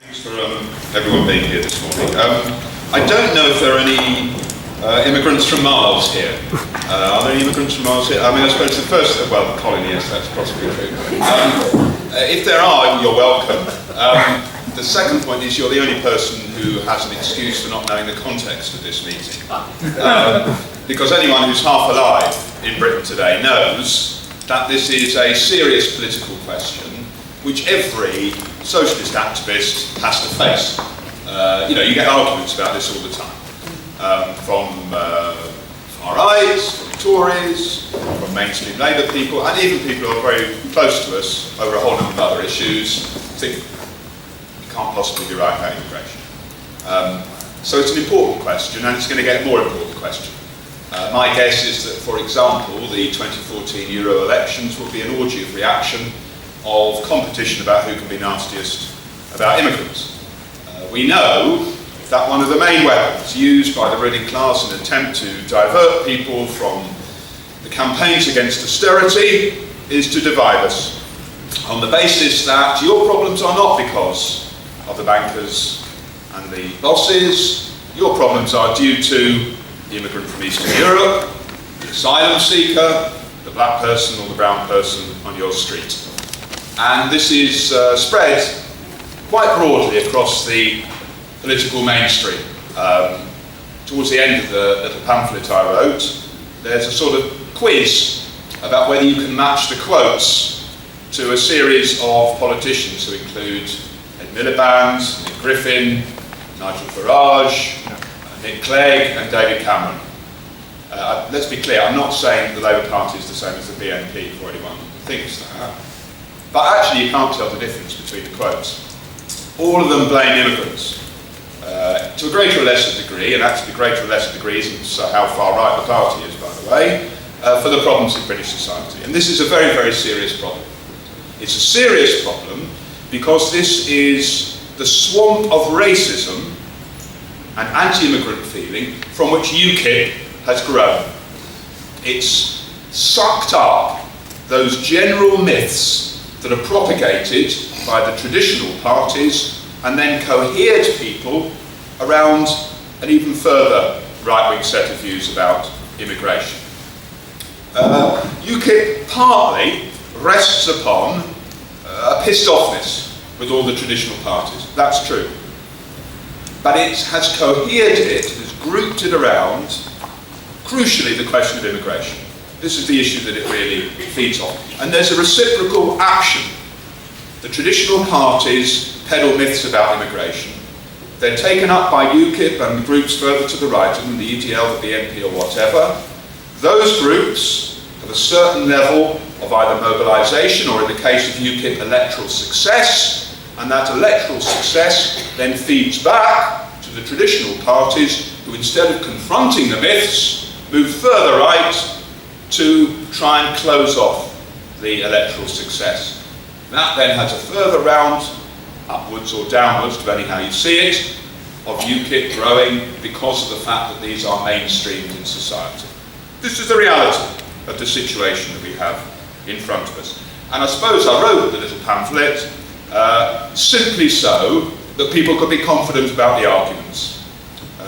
Thanks for everyone being here this morning. I don't know if there are any immigrants from Mars here. Are there any immigrants from Mars here? I mean, I suppose the first, well, Colin, yes, that's possibly true. If there are, you're welcome. The second point is you're the only person who has an excuse for not knowing the context of this meeting. Because anyone who's half alive in Britain today knows that this is a serious political question which every socialist activist has to face. You get arguments about this all the time. From far right, from Tories, from mainstream Labour people, and even people who are very close to us over a whole number of other issues think you can't possibly be right about immigration. So it's an important question, and it's going to get a more important question. My guess is that, for example, the 2014 Euro elections will be an orgy of reaction of competition about who can be nastiest about immigrants. We know that one of the main weapons used by the ruling class in an attempt to divert people from the campaigns against austerity is to divide us on the basis that your problems are not because of the bankers and the bosses. Your problems are due to the immigrant from Eastern Europe, the asylum seeker, the black person or the brown person on your street. And this is spread quite broadly across the political mainstream. Towards the end of the little pamphlet I wrote, there's a sort of quiz about whether you can match the quotes to a series of politicians who include Ed Miliband, Nick Griffin, Nigel Farage, Nick Clegg and David Cameron. Let's be clear, I'm not saying the Labour Party is the same as the BNP for anyone who thinks that. But actually you can't tell the difference between the quotes. All of them blame immigrants. To a greater or lesser degree, and actually the greater or lesser degree isn't how far right the party is, by the way, for the problems in British society. And this is a very, very serious problem. It's a serious problem because this is the swamp of racism and anti-immigrant feeling from which UKIP has grown. It's sucked up those general myths that are propagated by the traditional parties and then cohered people around an even further right-wing set of views about immigration. UKIP partly rests upon a pissed offness with all the traditional parties. That's true. But it has cohered it, has grouped it around, crucially, the question of immigration. This is the issue that it really feeds on. And there's a reciprocal action. The traditional parties peddle myths about immigration. They're taken up by UKIP and groups further to the right, and the EDL, the BNP or whatever. Those groups have a certain level of either mobilisation or, in the case of UKIP, electoral success, and that electoral success then feeds back to the traditional parties who, instead of confronting the myths, move further right to try and close off the electoral success. That then has a further round, upwards or downwards, depending how you see it, of UKIP growing because of the fact that these are mainstreamed in society. This is the reality of the situation that we have in front of us. And I suppose I wrote the little pamphlet simply so that people could be confident about the arguments.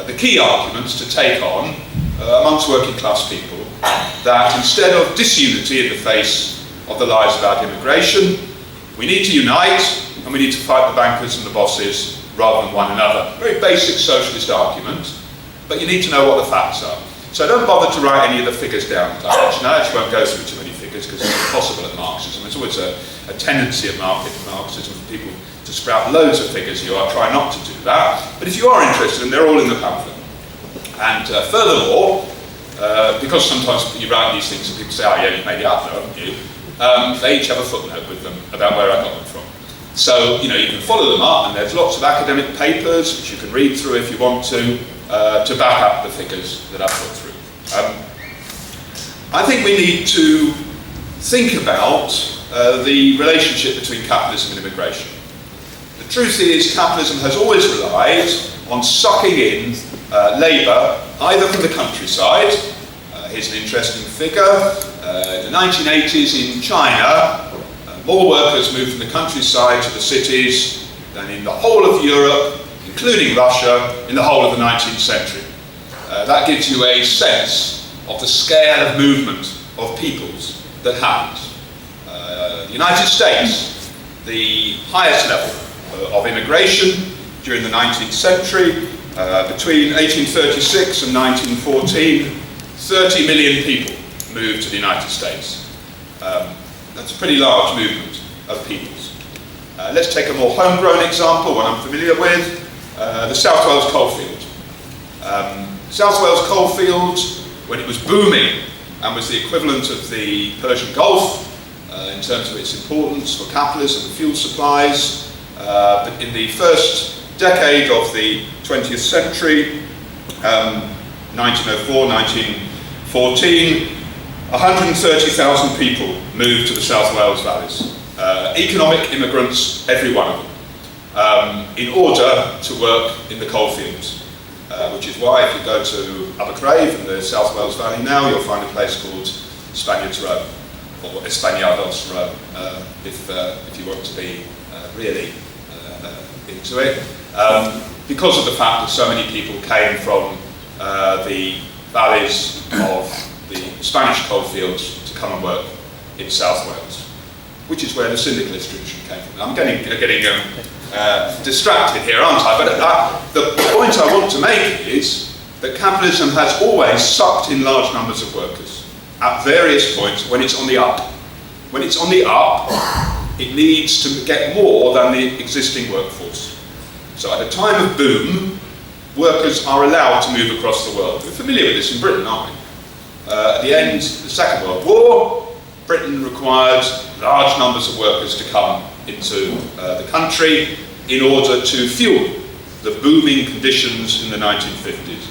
The key arguments to take on amongst working class people, that instead of disunity in the face of the lies about immigration, we need to unite and we need to fight the bankers and the bosses rather than one another. Very basic socialist argument, but you need to know what the facts are. So don't bother to write any of the figures down. I actually won't go through too many figures because it's impossible at Marxism. There's always a tendency at Marxism for people to sprout loads of figures. I'll try not to do that. But if you are interested, and they're all in the pamphlet. And furthermore, because sometimes you write these things and people say, oh yeah, you made it up though, haven't you? They each have a footnote with them about where I got them from. So, you can follow them up, and there's lots of academic papers which you can read through if you want to back up the figures that I've put through. I think we need to think about the relationship between capitalism and immigration. The truth is, capitalism has always relied on sucking in labour, either from the countryside. Here's an interesting figure. In the 1980s in China, more workers moved from the countryside to the cities than in the whole of Europe, including Russia, in the whole of the 19th century. That gives you a sense of the scale of movement of peoples that happened. The United States, the highest level of immigration during the 19th century, between 1836 and 1914, 30 million people moved to the United States. That's a pretty large movement of peoples. Let's take a more homegrown example, one I'm familiar with, the South Wales coalfield. South Wales coalfield, when it was booming and was the equivalent of the Persian Gulf in terms of its importance for capitalism and fuel supplies, but in the first decade of the 20th century, 1904, 1914, 130,000 people moved to the South Wales valleys. Economic immigrants, every one of them, in order to work in the coalfields. Which is why if you go to Overcrowded in the South Wales Valley now, you'll find a place called Spaniards Row, or Espanados Row, if you want to be really into it. Because of the fact that so many people came from the valleys of the Spanish coalfields to come and work in South Wales, which is where the syndicalist tradition came from. I'm getting distracted here, aren't I? But the point I want to make is that capitalism has always sucked in large numbers of workers at various points when it's on the up. When it's on the up, it needs to get more than the existing workforce. So at a time of boom, workers are allowed to move across the world. We're familiar with this in Britain, aren't we? At the end of the Second World War, Britain required large numbers of workers to come into the country in order to fuel the booming conditions in the 1950s.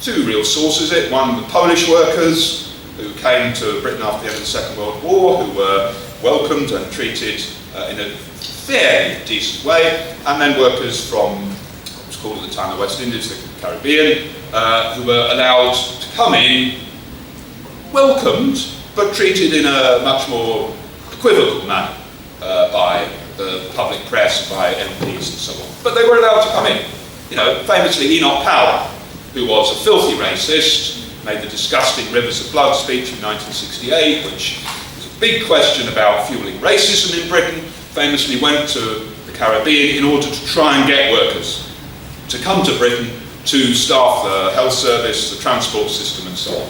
Two real sources of it. One, the Polish workers who came to Britain after the end of the Second World War, who were welcomed and treated in a fairly decent way, and then workers from what was called at the time the West Indies, the Caribbean, who were allowed to come in, welcomed, but treated in a much more equivocal manner by the public press, by MPs and so on. But they were allowed to come in. You know, famously Enoch Powell, who was a filthy racist, made the disgusting Rivers of Blood speech in 1968, which was a big question about fueling racism in Britain, famously went to the Caribbean in order to try and get workers to come to Britain to staff the health service, the transport system and so on.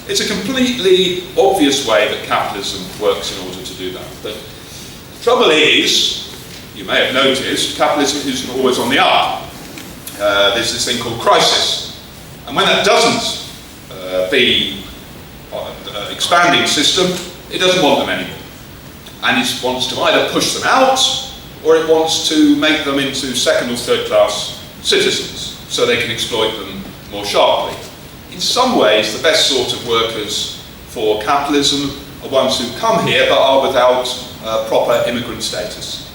It's a completely obvious way that capitalism works in order to do that. But the trouble is, you may have noticed, capitalism isn't always on the up. There's this thing called crisis. And when that doesn't be an expanding system, it doesn't want them anymore. And it wants to either push them out, or it wants to make them into second or third class citizens, so they can exploit them more sharply. In some ways, the best sort of workers for capitalism are ones who come here but are without proper immigrant status,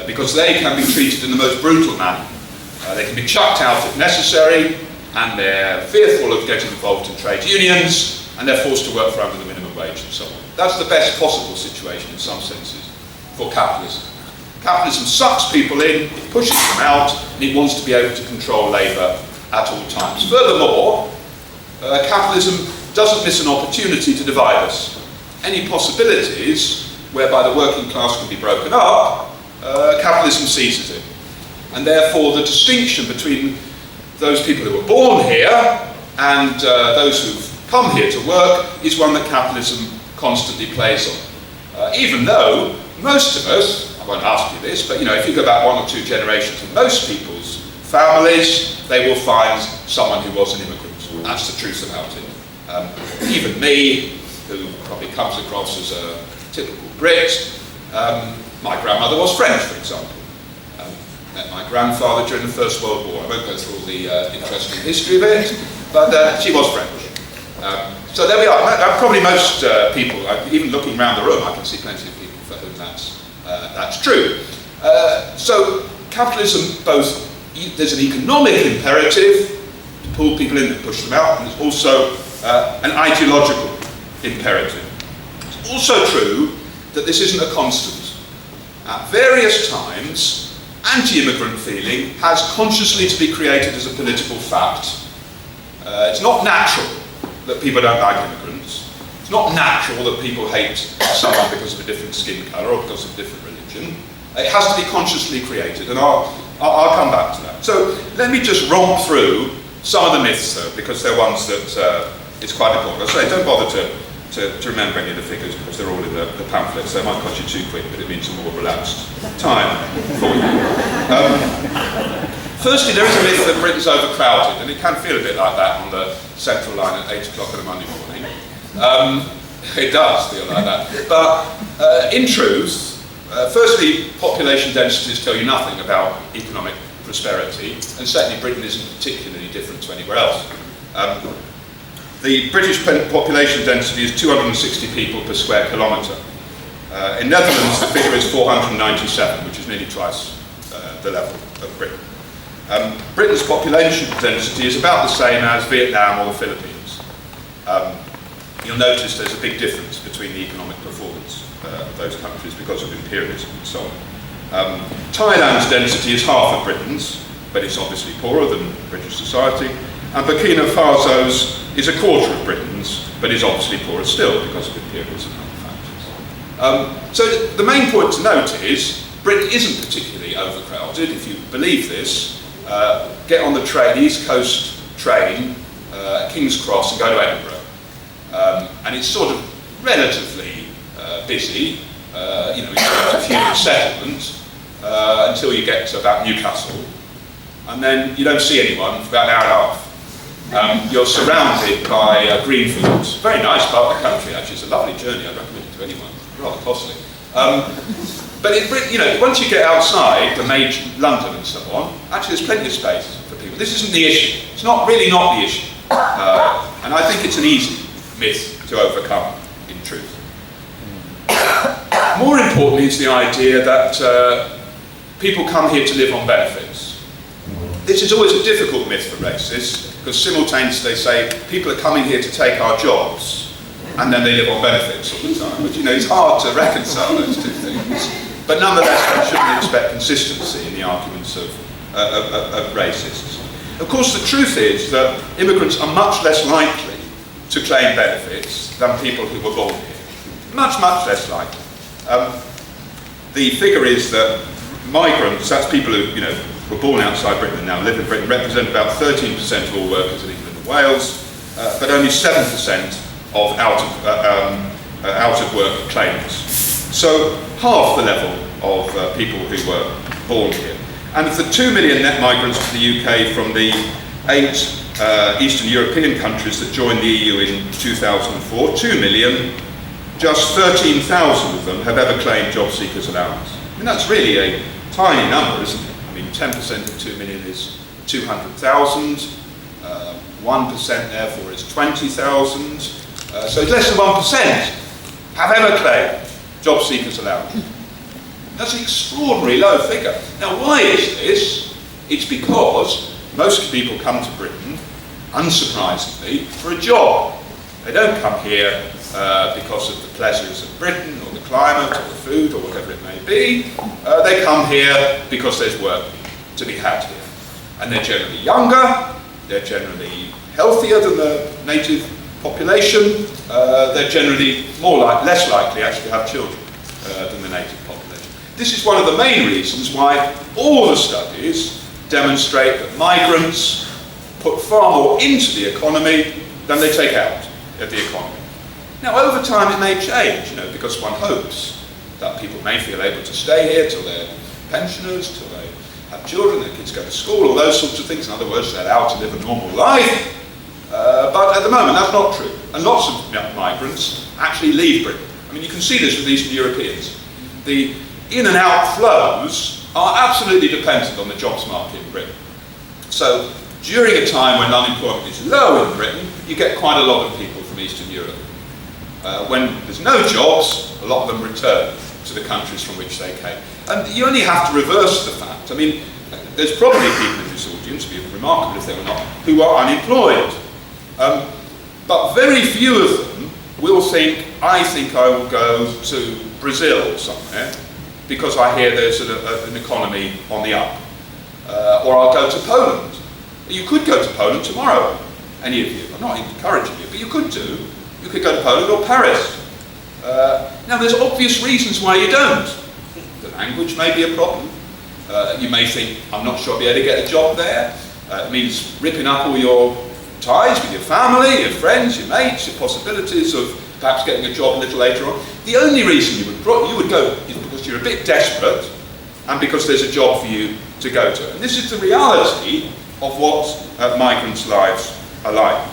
because they can be treated in the most brutal manner. They can be chucked out if necessary, and they're fearful of getting involved in trade unions, and they're forced to work for under the minimum wage and so on. That's the best possible situation in some senses for capitalism. Capitalism sucks people in, it pushes them out, and it wants to be able to control labour at all times. Furthermore, capitalism doesn't miss an opportunity to divide us. Any possibilities whereby the working class can be broken up, capitalism seizes it. And therefore the distinction between those people who were born here and those who've come here to work is one that capitalism constantly plays on. Even though most of us, I won't ask you this, but you know, if you go back one or two generations in most people's families, they will find someone who was an immigrant. That's the truth about it. Even me, who probably comes across as a typical Brit, my grandmother was French, for example. Met my grandfather during the First World War. I won't go through all the interesting history of it, but she was French. So there we are. Probably most people, even looking around the room, I can see plenty of people for whom that's true. So capitalism, both there's an economic imperative to pull people in and push them out, and there's also an ideological imperative. It's also true that this isn't a constant. At various times, anti-immigrant feeling has consciously to be created as a political fact. It's not natural that people don't like immigrants. It's not natural that people hate someone because of a different skin colour or because of a different religion. It has to be consciously created, and I'll come back to that. So let me just romp through some of the myths, though, because they're ones that it's quite important. I say, don't bother to remember any of the figures because they're all in the pamphlets. They might cost you too quick, but it means a more relaxed time for you. Firstly, there is a myth that Britain's overcrowded, and it can feel a bit like that on the Central Line at 8 o'clock on a Monday morning. It does feel like that. But in truth, firstly, population densities tell you nothing about economic prosperity, and certainly Britain isn't particularly different to anywhere else. The British population density is 260 people per square kilometre. In Netherlands, the figure is 497, which is nearly twice the level of Britain. Britain's population density is about the same as Vietnam or the Philippines. You'll notice there's a big difference between the economic performance of those countries because of imperialism and so on. Thailand's density is half of Britain's, but it's obviously poorer than British society. And Burkina Faso's is a quarter of Britain's, but is obviously poorer still because of imperialism and other factors. So the main point to note is Britain isn't particularly overcrowded. If you believe this, get on the East Coast train at King's Cross and go to Edinburgh. And it's sort of relatively busy, you know, it's a few settlements until you get to about Newcastle, and then you don't see anyone for about an hour and a half. You're surrounded by green fields. Very nice part of the country, actually. It's a lovely journey. I'd recommend it to anyone. Rather costly. But you know, once you get outside the major London and so on, actually there's plenty of space for people. This isn't the issue. It's not really not the issue. And I think it's an easy myth to overcome, in truth. More importantly is the idea that people come here to live on benefits. This is always a difficult myth for racists, because simultaneously they say people are coming here to take our jobs, and then they live on benefits all the time. But you know, it's hard to reconcile those two things. But nonetheless, we shouldn't expect consistency in the arguments of racists. Of course, the truth is that immigrants are much less likely to claim benefits than people who were born here. Much, much less likely. The figure is that migrants, that's people who, you know, were born outside Britain and now live in Britain, represent about 13% of all workers in England and Wales, but only 7% of out of work claimants. So half the level of people who were born here. And of the 2 million net migrants to the UK from the 8 Eastern European countries that joined the EU in 2004, 2 million, just 13,000 of them have ever claimed job seekers allowance. I mean, that's really a tiny number, isn't it? I mean, 10% of 2 million is 200,000, 1% therefore is 20,000, so less than 1% have ever claimed job seekers allowance. That's an extraordinarily low figure. Now, why is this? It's because most people come to Britain, unsurprisingly, for a job. They don't come here because of the pleasures of Britain, or the climate, or the food, or whatever it may be. They come here because there's work to be had here. And they're generally younger, they're generally healthier than the native population, they're generally less likely actually to have children than the native population. This is one of the main reasons why all the studies demonstrate that migrants put far more into the economy than they take out of the economy. Now, over time it may change, you know, because one hopes that people may feel able to stay here till they're pensioners, till they have children, their kids go to school, all those sorts of things. In other words, they're allowed to live a normal life. But at the moment, that's not true. And lots of migrants actually leave Britain. I mean, you can see this with Eastern Europeans. The in and out flows are absolutely dependent on the jobs market in Britain. So during a time when unemployment is low in Britain, you get quite a lot of people from Eastern Europe. When there's no jobs, a lot of them return to the countries from which they came. And you only have to reverse the fact. I mean, there's probably people in this audience, it would be remarkable if they were not, who are unemployed. But very few of them will think, I think I will go to Brazil somewhere because I hear there's an economy on the up. Or I'll go to Poland. You could go to Poland tomorrow, any of you. I'm not encouraging you, but you could do. You could go to Poland or Paris. Now there's obvious reasons why you don't. The language may be a problem. You may think, I'm not sure I'll be able to get a job there. It means ripping up all your ties with your family, your friends, your mates, your possibilities of perhaps getting a job a little later on. The only reason you would go is because you're a bit desperate and because there's a job for you to go to. And this is the reality of what migrants' lives are like.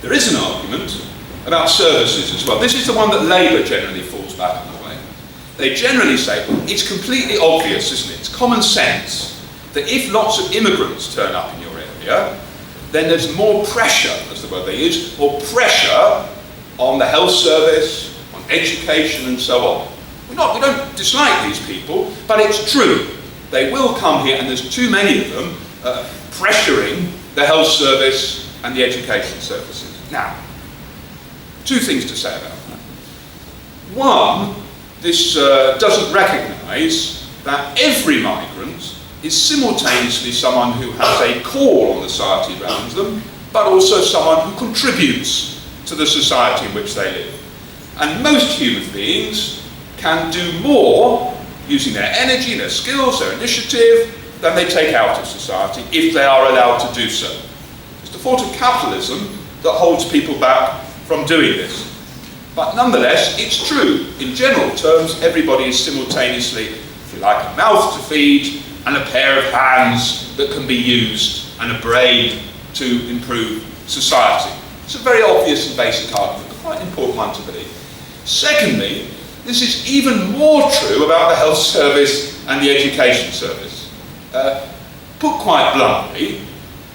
There is an argument about services as well. This is the one that Labour generally falls back on the way. They generally say, it's completely obvious, isn't it? It's common sense that if lots of immigrants turn up in your area, then there's more pressure, that's the word they use, more pressure on the health service, on education and so on. We don't dislike these people, but it's true. They will come here and there's too many of them pressuring the health service and the education services. Now, two things to say about that. One, this doesn't recognise that every migrant is simultaneously someone who has a call on the society around them, but also someone who contributes to the society in which they live. And most human beings can do more using their energy, their skills, their initiative, than they take out of society if they are allowed to do so. It's the fault of capitalism that holds people back from doing this. But nonetheless, it's true. In general terms, everybody is simultaneously, if you like, a mouth to feed and a pair of hands that can be used and a brain to improve society. It's a very obvious and basic argument, but quite an important one to believe. Secondly, this is even more true about the health service and the education service. Put quite bluntly,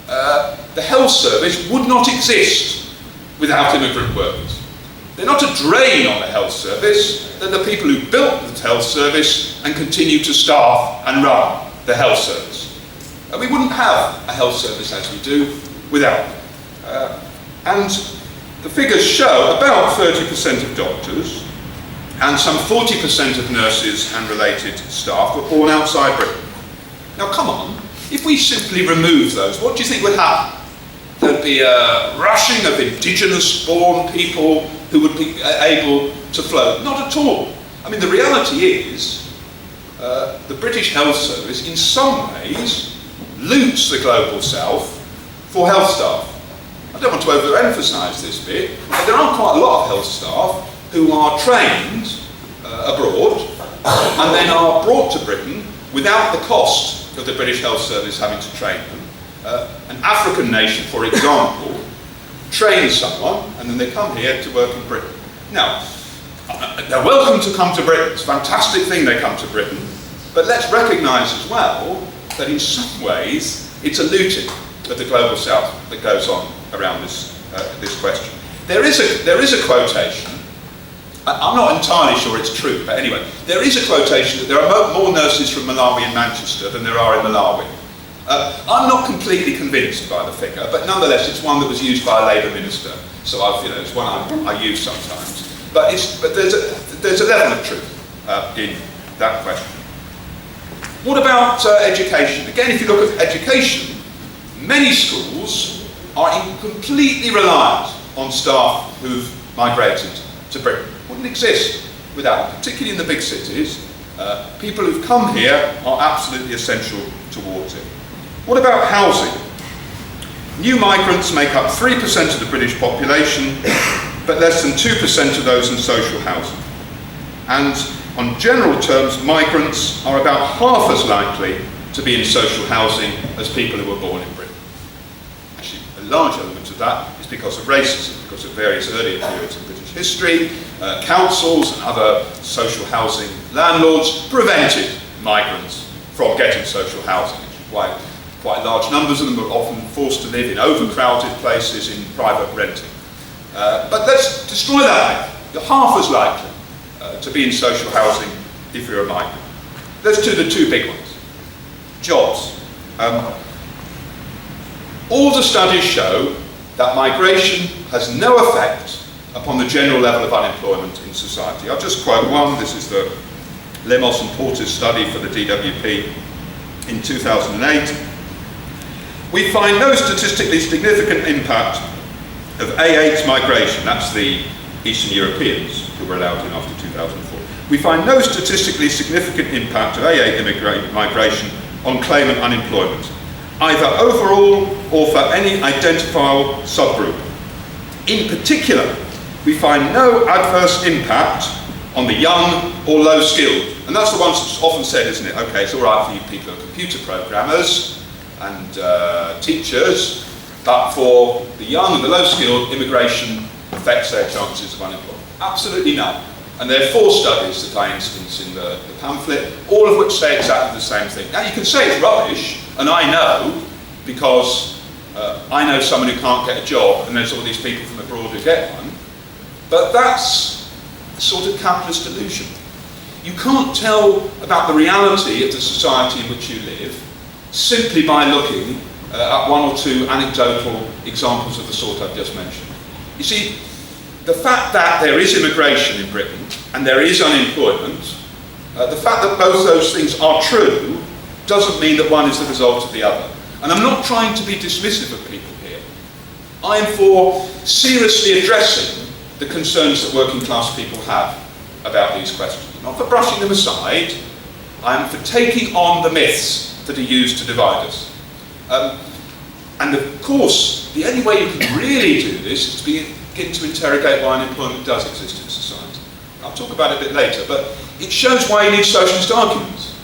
the health service would not exist without immigrant workers. They're not a drain on the health service, they're the people who built the health service and continue to staff and run the health service. And we wouldn't have a health service as we do without them. And the figures show about 30% of doctors and some 40% of nurses and related staff were born outside Britain. Now come on, if we simply remove those, what do you think would happen? There'd be a rushing of indigenous-born people who would be able to float. Not at all. I mean, the reality is, the British health service in some ways loots the global south for health staff. I don't want to overemphasise this bit, but there are quite a lot of health staff who are trained abroad and then are brought to Britain without the cost of the British health service having to train them. An African nation, for example, trains someone and then they come here to work in Britain. Now, they're welcome to come to Britain. It's a fantastic thing they come to Britain. But let's recognise as well that in some ways it's a looting of the global south that goes on around this question. There is a quotation. I'm not entirely sure it's true, but anyway, there is a quotation that there are more nurses from Malawi and Manchester than there are in Malawi. I'm not completely convinced by the figure, but nonetheless it's one that was used by a Labour minister, so it's one I use sometimes. But there's a level of truth in that question. What about education? Again, if you look at education, many schools are completely reliant on staff who've migrated to Britain. Wouldn't exist without them, particularly in the big cities. People who've come here are absolutely essential towards it. What about housing? New migrants make up 3% of the British population, but less than 2% of those in social housing. And on general terms, migrants are about half as likely to be in social housing as people who were born in Britain. Actually, a large element of that is because of racism, because of various earlier periods of British history. Councils and other social housing landlords prevented migrants from getting social housing. Quite large numbers of them were often forced to live in overcrowded places in private renting. But let's destroy that. You're half as likely to be in social housing if you're a migrant. Let's do the two big ones. Jobs. All the studies show that migration has no effect upon the general level of unemployment in society. I'll just quote one. This is the Lemos and Porter's study for the DWP in 2008, we find no statistically significant impact of A8 migration, that's the Eastern Europeans who were allowed in after 2004. We find no statistically significant impact of A8 migration on claimant unemployment, either overall or for any identifiable subgroup. In particular, we find no adverse impact on the young or low skilled. And that's the one that's often said, isn't it? Okay, it's all right for you people who are computer programmers and teachers, but for the young and the low skilled, immigration affects their chances of unemployment. Absolutely none. And there are 4 studies that I instance in the pamphlet, all of which say exactly the same thing. Now you can say it's rubbish, and I know, because I know someone who can't get a job, and there's all these people from abroad who get one, but that's a sort of capitalist delusion. You can't tell about the reality of the society in which you live simply by looking at 1 or 2 anecdotal examples of the sort I've just mentioned. You see, the fact that there is immigration in Britain and there is unemployment, the fact that both those things are true doesn't mean that one is the result of the other. And I'm not trying to be dismissive of people here. I am for seriously addressing the concerns that working class people have about these questions. Not for brushing them aside, I am for taking on the myths that are used to divide us. And of course, the only way you can really do this is to begin to interrogate why unemployment does exist in society. I'll talk about it a bit later, but it shows why you need socialist arguments.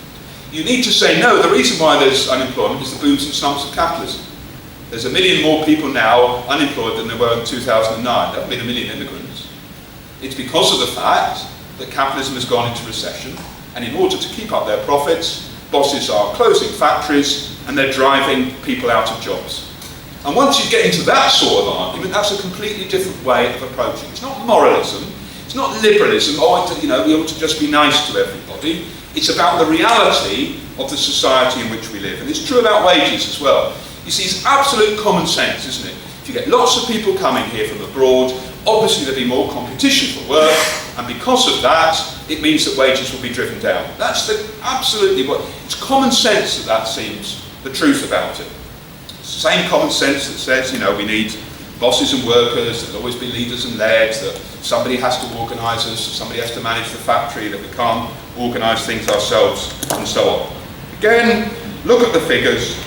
You need to say, no, the reason why there's unemployment is the booms and slumps of capitalism. There's 1 million more people now unemployed than there were in 2009. There haven't been 1 million immigrants. It's because of the fact that capitalism has gone into recession, and in order to keep up their profits, bosses are closing factories and they're driving people out of jobs. And once you get into that sort of argument, that's a completely different way of approaching it. It's not moralism, it's not liberalism, we ought to just be nice to everybody. It's about the reality of the society in which we live. And it's true about wages as well. You see, it's absolute common sense, isn't it? If you get lots of people coming here from abroad, obviously there'll be more competition for work, and because of that, it means that wages will be driven down. That's it's common sense that seems the truth about it. It's the same common sense that says, we need bosses and workers, there'll always be leaders and leads, that somebody has to organise us, somebody has to manage the factory, that we can't organise things ourselves, and so on. Again, look at the figures.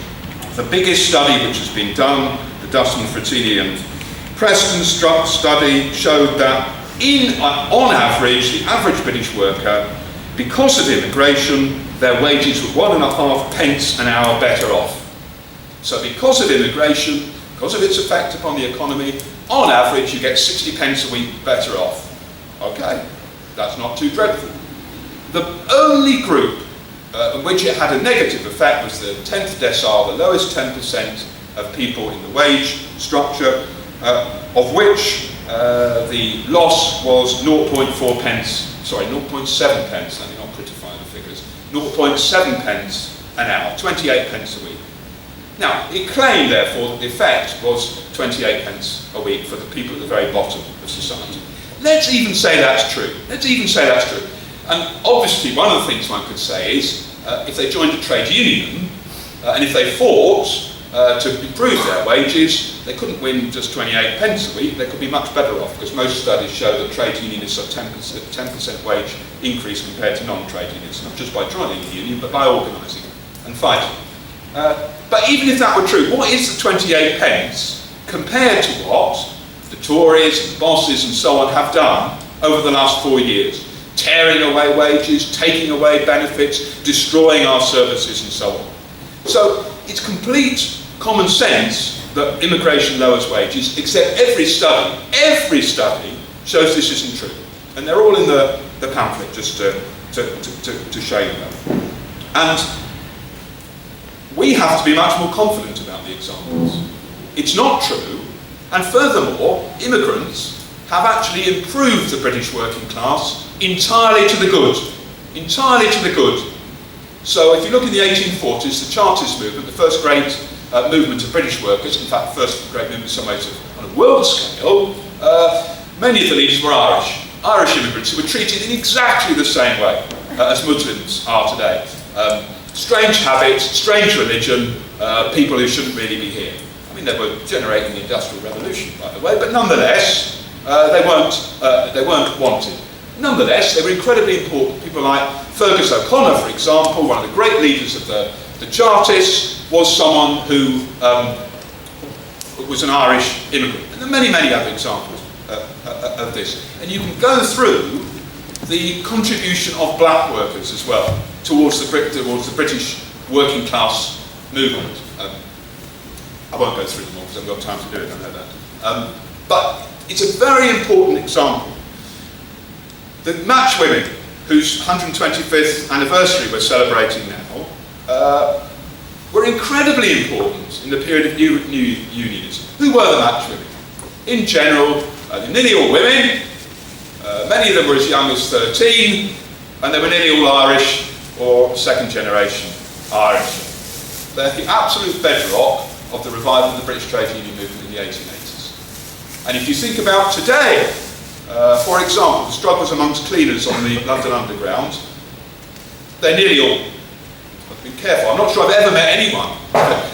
The biggest study which has been done, the Dustin, Frattini and Preston study, showed that on average, the average British worker, because of immigration, their wages were 1.5 pence an hour better off. So because of immigration, because of its effect upon the economy, on average you get 60 pence a week better off. Okay, that's not too dreadful. The only group in which it had a negative effect was the 10th decile, the lowest 10% of people in the wage structure, of which the loss was 0.7 pence, let me not critify the figures, 0.7 pence an hour, 28 pence a week. Now, it claimed, therefore, that the effect was 28 pence a week for the people at the very bottom of society. Let's even say that's true. And obviously, one of the things one could say is, if they joined a trade union, and if they fought to improve their wages, they couldn't win just 28 pence a week, they could be much better off, because most studies show that trade unionists are 10% wage increase compared to non-trade unions, not just by joining a union, but by organising and fighting. But even if that were true, what is the 28 pence compared to what the Tories and bosses and so on have done over the last 4 years? Tearing away wages, taking away benefits, destroying our services and so on. So it's complete common sense that immigration lowers wages, except every study shows this isn't true. And they're all in the pamphlet, just to show you that. And we have to be much more confident about the examples. It's not true, and furthermore, immigrants have actually improved the British working class entirely to the good. Entirely to the good. So if you look in the 1840s, the Chartist movement, the first great movement of British workers, in fact the first great movement in some ways on a world scale, many of the leaders were Irish immigrants who were treated in exactly the same way. as Muslims are today. Strange habits, strange religion, people who shouldn't really be here. I mean, they were generating the Industrial Revolution, by the way, but nonetheless, they weren't wanted. Nonetheless, they were incredibly important. People like Fergus O'Connor, for example, one of the great leaders of the Chartists, was someone who was an Irish immigrant. And there are many, many other examples of this. And you can go through the contribution of black workers as well towards the British working class movement. I won't go through them all because I've got time to do it, I know that. But it's a very important example. The match women, whose 125th anniversary we're celebrating now, were incredibly important in the period of new unionism. Who were the match women? In general, they're nearly all women. Many of them were as young as 13, and they were nearly all Irish or second generation Irish. They're the absolute bedrock of the revival of the British trade union movement in the 1880s. And if you think about today, for example, the struggles amongst cleaners on the London Underground, they're nearly all, I've been careful, I'm not sure I've ever met anyone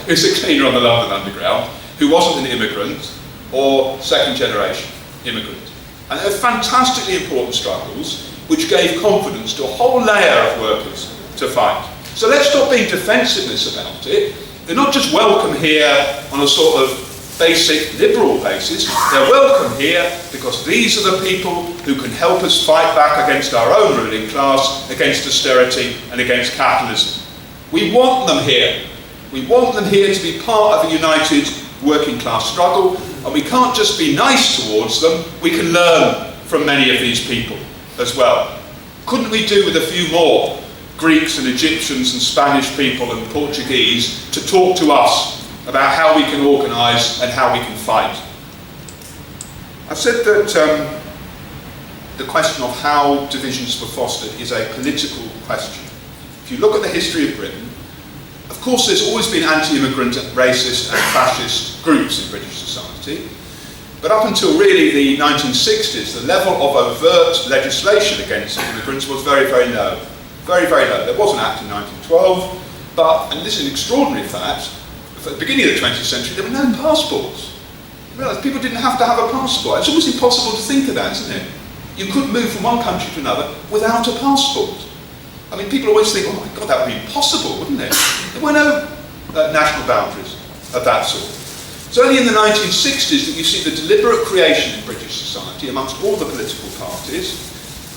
who's a cleaner on the London Underground who wasn't an immigrant or second generation immigrant. And they're fantastically important struggles which gave confidence to a whole layer of workers to fight. So let's stop being defensiveness about it. They're not just welcome here on a sort of basic liberal basis. They're welcome here because these are the people who can help us fight back against our own ruling class, against austerity and against capitalism. We want them here. We want them here to be part of a united working class struggle, and we can't just be nice towards them, we can learn from many of these people as well. Couldn't we do with a few more Greeks and Egyptians and Spanish people and Portuguese to talk to us about how we can organise and how we can fight? I've said that the question of how divisions were fostered is a political question. If you look at the history of Britain, of course there's always been anti-immigrant, racist and fascist groups in British society, but up until really the 1960s, the level of overt legislation against immigrants was very, very low. Very, very low. There was an act in 1912, but, and this is an extraordinary fact, at the beginning of the 20th century there were no passports. You realise people didn't have to have a passport. It's almost impossible to think of that, isn't it? You couldn't move from one country to another without a passport. I mean, people always think, oh my God, that would be impossible, wouldn't it? There were no national boundaries of that sort. It's only in the 1960s that you see the deliberate creation in British society amongst all the political parties.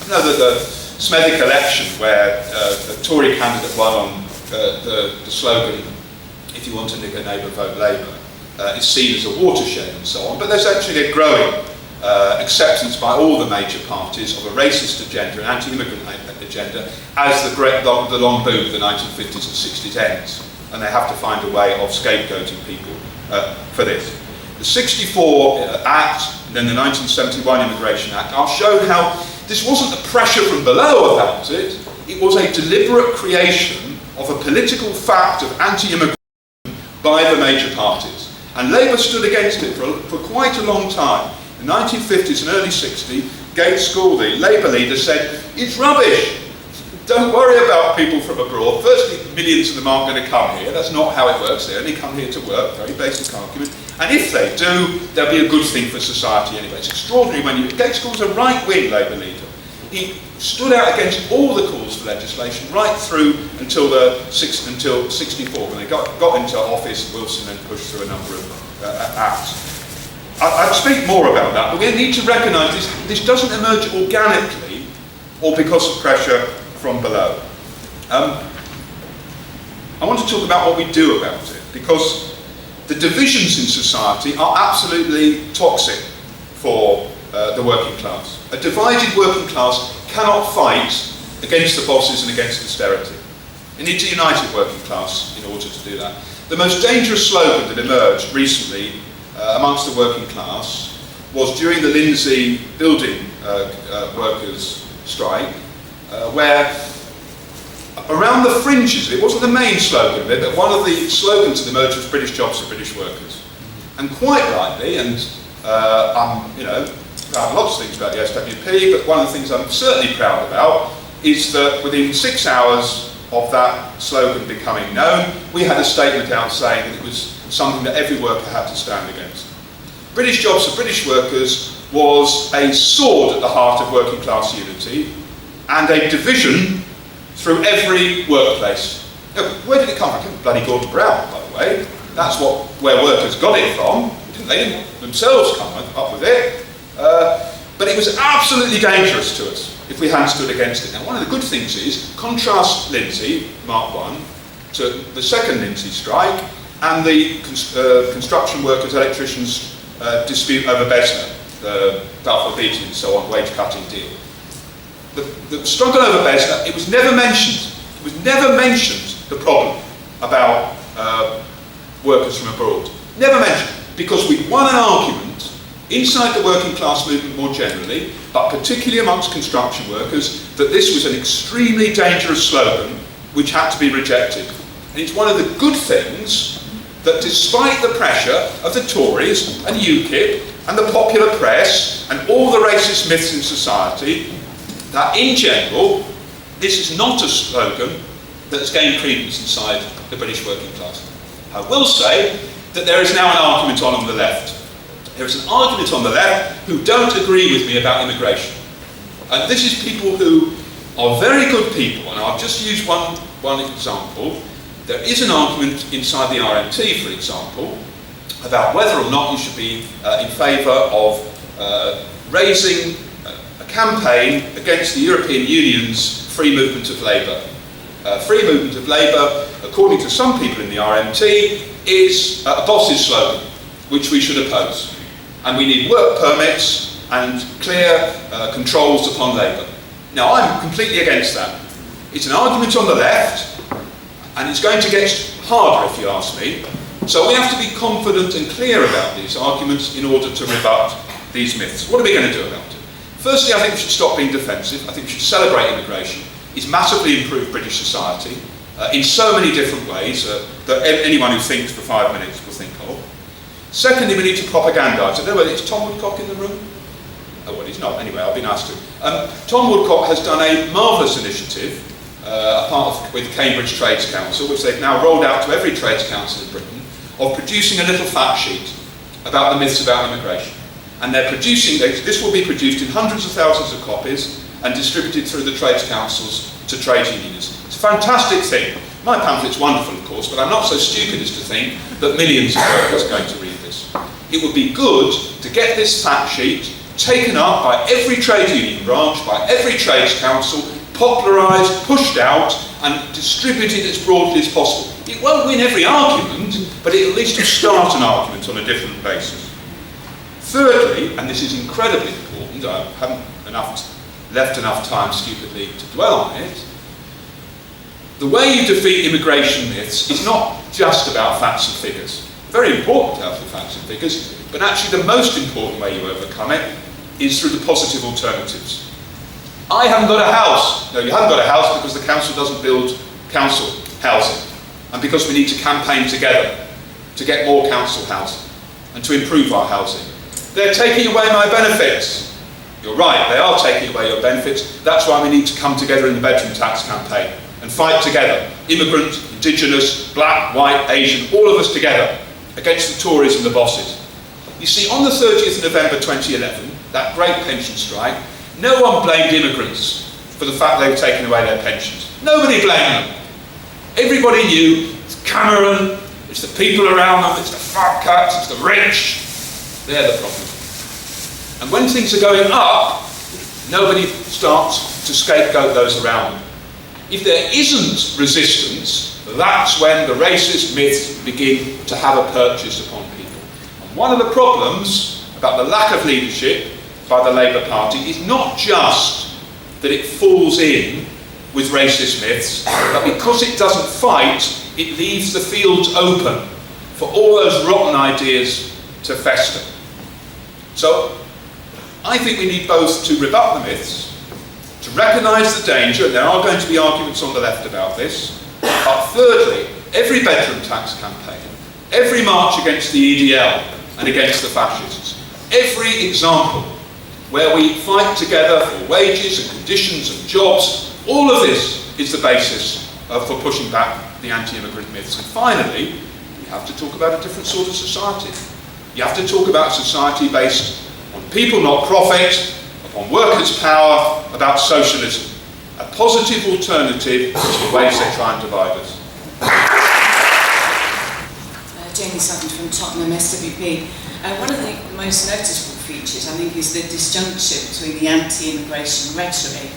I know that the Smethwick election, where a Tory candidate won on the slogan, if you want a nigger neighbour, vote Labour, is seen as a watershed and so on, but there's actually a growing acceptance by all the major parties of a racist agenda, an anti-immigrant agenda, as the long boom of the 1950s and 60s ends. And they have to find a way of scapegoating people for this. The 64 Act, and then the 1971 Immigration Act, are shown how this wasn't the pressure from below about it, it was a deliberate creation of a political fact of anti-immigration by the major parties. And Labour stood against it for quite a long time. In the 1950s and early 60s, Gates School, the Labour leader, said, it's rubbish. Don't worry about people from abroad. Firstly, millions of them aren't going to come here. That's not how it works. They only come here to work. Very basic argument. And if they do, they'll be a good thing for society anyway. It's extraordinary when you... Gates School's a right-wing Labour leader. He stood out against all the calls for legislation right through until 64, when they got into office. Wilson then pushed through a number of acts. I'd speak more about that, but we need to recognise this doesn't emerge organically or because of pressure from below. I want to talk about what we do about it, because the divisions in society are absolutely toxic for the working class. A divided working class cannot fight against the bosses and against austerity. You need a united working class in order to do that. The most dangerous slogan that emerged recently amongst the working class was during the Lindsay building workers' strike, where around the fringes, it wasn't the main slogan of it, but one of the slogans that emerged was British jobs for British workers. And quite rightly, and I'm proud of lots of things about the SWP, but one of the things I'm certainly proud about is that within 6 hours of that slogan becoming known, we had a statement out saying that it was something that every worker had to stand against. British Jobs for British Workers was a sword at the heart of working class unity and a division through every workplace. Now, where did it come from? It came from bloody Gordon Brown, by the way. That's where workers got it from. They didn't themselves come up with it. But it was absolutely dangerous to us if we hadn't stood against it. Now, one of the good things is, contrast Lindsay, Mark 1, to the second Lindsay strike and the construction workers, electricians dispute over Besna, the Balfour Beatty and so on, wage cutting deal. The struggle over Besna, it was never mentioned. It was never mentioned, the problem about workers from abroad. Never mentioned. Because we won an argument inside the working class movement more generally, but particularly amongst construction workers, that this was an extremely dangerous slogan which had to be rejected. And it's one of the good things that despite the pressure of the Tories and UKIP and the popular press and all the racist myths in society, that in general, this is not a slogan that has gained credence inside the British working class. I will say that there is now an argument on the left. There is an argument on the left who don't agree with me about immigration. And this is people who are very good people, and I'll just use one example. There is an argument inside the RMT, for example, about whether or not you should be in favour of raising a campaign against the European Union's free movement of labour. Free movement of labour, according to some people in the RMT, is a boss's slogan, which we should oppose. And we need work permits and clear controls upon labour. Now, I'm completely against that. It's an argument on the left, and it's going to get harder if you ask me. So we have to be confident and clear about these arguments in order to rebut these myths. What are we going to do about it? Firstly, I think we should stop being defensive. I think we should celebrate immigration. It's massively improved British society in so many different ways that anyone who thinks for 5 minutes will think of. Secondly, we need to propagandise. I don't know whether it's Tom Woodcock in the room. Oh, well, he's not. Anyway, I'll be nice to him. Tom Woodcock has done a marvellous initiative with Cambridge Trades Council, which they've now rolled out to every trades council in Britain, of producing a little fact sheet about the myths about immigration. And they're producing, this will be produced in hundreds of thousands of copies and distributed through the trades councils to trade unions. It's a fantastic thing. My pamphlet's wonderful, of course, but I'm not so stupid as to think that millions of workers are going to read this. It would be good to get this fact sheet taken up by every trade union branch, by every trades council, popularised, pushed out, and distributed as broadly as possible. It won't win every argument, but it'll at least start an argument on a different basis. Thirdly, and this is incredibly important, I haven't left enough time stupidly to dwell on it, the way you defeat immigration myths is not just about facts and figures. Very important to have the facts and figures, but actually the most important way you overcome it is through the positive alternatives. I haven't got a house. No, you haven't got a house because the council doesn't build council housing, and because we need to campaign together to get more council housing and to improve our housing. They're taking away my benefits. You're right, they are taking away your benefits. That's why we need to come together in the bedroom tax campaign and fight together. Immigrant, indigenous, black, white, Asian, all of us together against the Tories and the bosses. You see, on the 30th of November 2011, that great pension strike, no one blamed immigrants for the fact they were taking away their pensions. Nobody blamed them. Everybody knew it's Cameron, it's the people around them, it's the fat cats, it's the rich. They're the problem. And when things are going up, nobody starts to scapegoat those around them. If there isn't resistance, that's when the racist myths begin to have a purchase upon people. And one of the problems about the lack of leadership by the Labour Party is not just that it falls in with racist myths, but because it doesn't fight, it leaves the field open for all those rotten ideas to fester. So, I think we need both to rebut the myths, to recognise the danger, and there are going to be arguments on the left about this, but thirdly, every bedroom tax campaign, every march against the EDL and against the fascists, every example where we fight together for wages and conditions and jobs All of this is the basis for pushing back the anti-immigrant myths. And finally, you have to talk about a different sort of society. You have to talk about a society based on people, not profit, upon workers' power, about socialism. A positive alternative to the ways they try and divide us. Jamie Sutton from Tottenham SWP. One of the most noticeable features, I think, is the disjuncture between the anti-immigration rhetoric